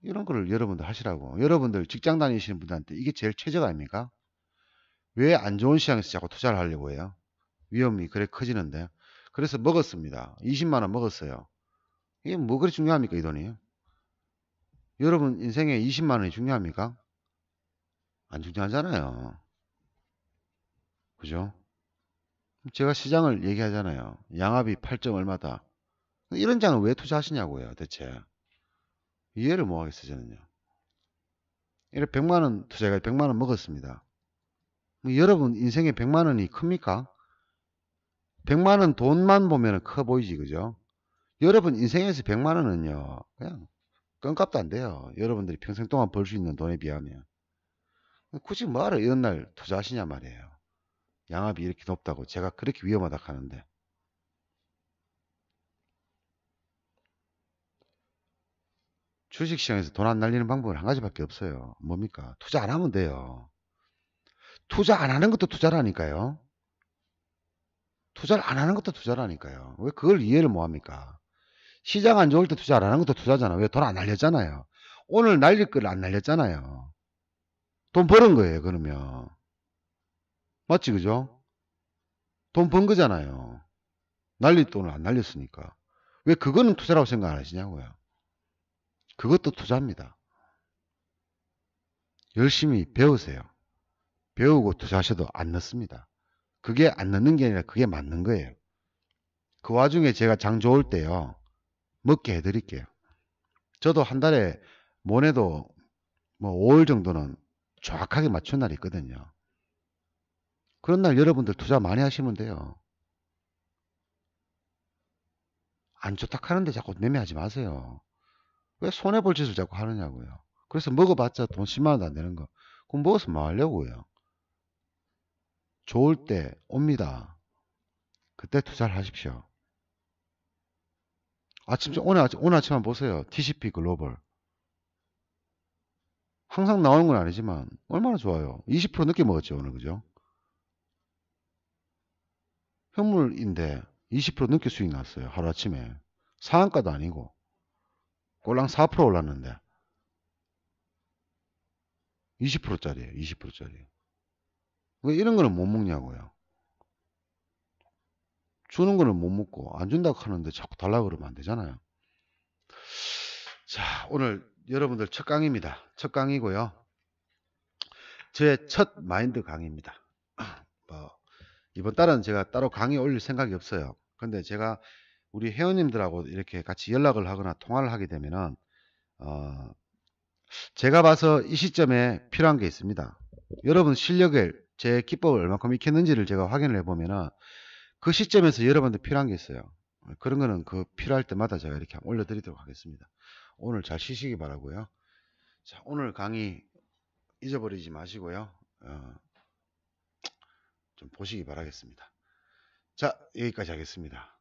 A: 이런 거를 여러분들 하시라고. 여러분들 직장 다니시는 분들한테 이게 제일 최저가 아닙니까? 왜 안 좋은 시장에서 자꾸 투자를 하려고 해요? 위험이 그래 커지는데. 그래서 먹었습니다. 20만 원 먹었어요. 이게 뭐 그리 중요합니까, 이 돈이? 여러분 인생에 20만 원이 중요합니까? 안 중요하잖아요. 그죠? 제가 시장을 얘기하잖아요. 양압이 8점 얼마다. 이런 장을 왜 투자하시냐고요, 대체. 이해를 못 하겠어요, 저는요. 이렇게 100만 원 투자가 100만 원 먹었습니다. 뭐 여러분 인생에 100만 원이 큽니까? 100만 원 돈만 보면 커 보이지, 그죠? 여러분 인생에서 100만 원은요, 그냥 껌값도 안 돼요. 여러분들이 평생 동안 벌 수 있는 돈에 비하면. 굳이 뭐하러 이런 날 투자하시냐 말이에요. 양압이 이렇게 높다고 제가 그렇게 위험하다 하는데. 주식시장에서 돈 안 날리는 방법은 한 가지밖에 없어요. 뭡니까? 투자 안 하면 돼요. 투자 안 하는 것도 투자라니까요. 투자를 안 하는 것도 투자라니까요. 왜 그걸 이해를 못 합니까? 시장 안 좋을 때 투자 안 하는 것도 투자잖아. 왜 돈 안 날렸잖아요. 오늘 날릴 걸 안 날렸잖아요. 돈 버는 거예요, 그러면. 맞지, 그죠? 돈 번 거잖아요. 날릴 돈을 안 날렸으니까. 왜 그거는 투자라고 생각 안 하시냐고요. 그것도 투자입니다. 열심히 배우세요. 배우고 투자하셔도 안 넣습니다. 그게 안 넣는 게 아니라 그게 맞는 거예요. 그 와중에 제가 장 좋을 때요. 먹게 해드릴게요. 저도 한 달에 모네도 뭐 5월 정도는 정확하게 맞춘 날이 있거든요. 그런 날 여러분들 투자 많이 하시면 돼요. 안 좋다 하는데 자꾸 매매하지 마세요. 왜 손해볼 짓을 자꾸 하느냐고요. 그래서 먹어봤자 돈 10만 원도 안 되는 거. 그럼 먹어서 뭐 하려고요. 좋을 때 옵니다. 그때 투자를 하십시오. 오늘 아침 한번 보세요. TCP 글로벌. 항상 나오는 건 아니지만 얼마나 좋아요. 20% 늦게 먹었죠, 오늘. 그죠? 현물인데 20% 넘게 수익 났어요. 하루아침에. 상한가도 아니고. 꼴랑 4% 올랐는데 20%짜리예요. 20%짜리. 왜 이런 거는 못 먹냐고요. 주는 거는 못 먹고 안 준다고 하는데 자꾸 달라고 그러면 안 되잖아요. 자, 오늘 여러분들 첫 강의입니다. 첫 강의고요. 제 첫 마인드 강의입니다. 뭐 이번 달은 제가 따로 강의 올릴 생각이 없어요. 근데 제가 우리 회원님들하고 이렇게 같이 연락을 하거나 통화를 하게 되면은 제가 봐서 이 시점에 필요한 게 있습니다. 여러분 실력을 제 기법을 얼마큼 익혔는지를 제가 확인을 해보면은 그 시점에서 여러분들 필요한 게 있어요. 그런 거는 그 필요할 때마다 제가 이렇게 올려드리도록 하겠습니다. 오늘 잘 쉬시기 바라고요. 자, 오늘 강의 잊어버리지 마시고요. 좀 보시기 바라겠습니다. 자, 여기까지 하겠습니다.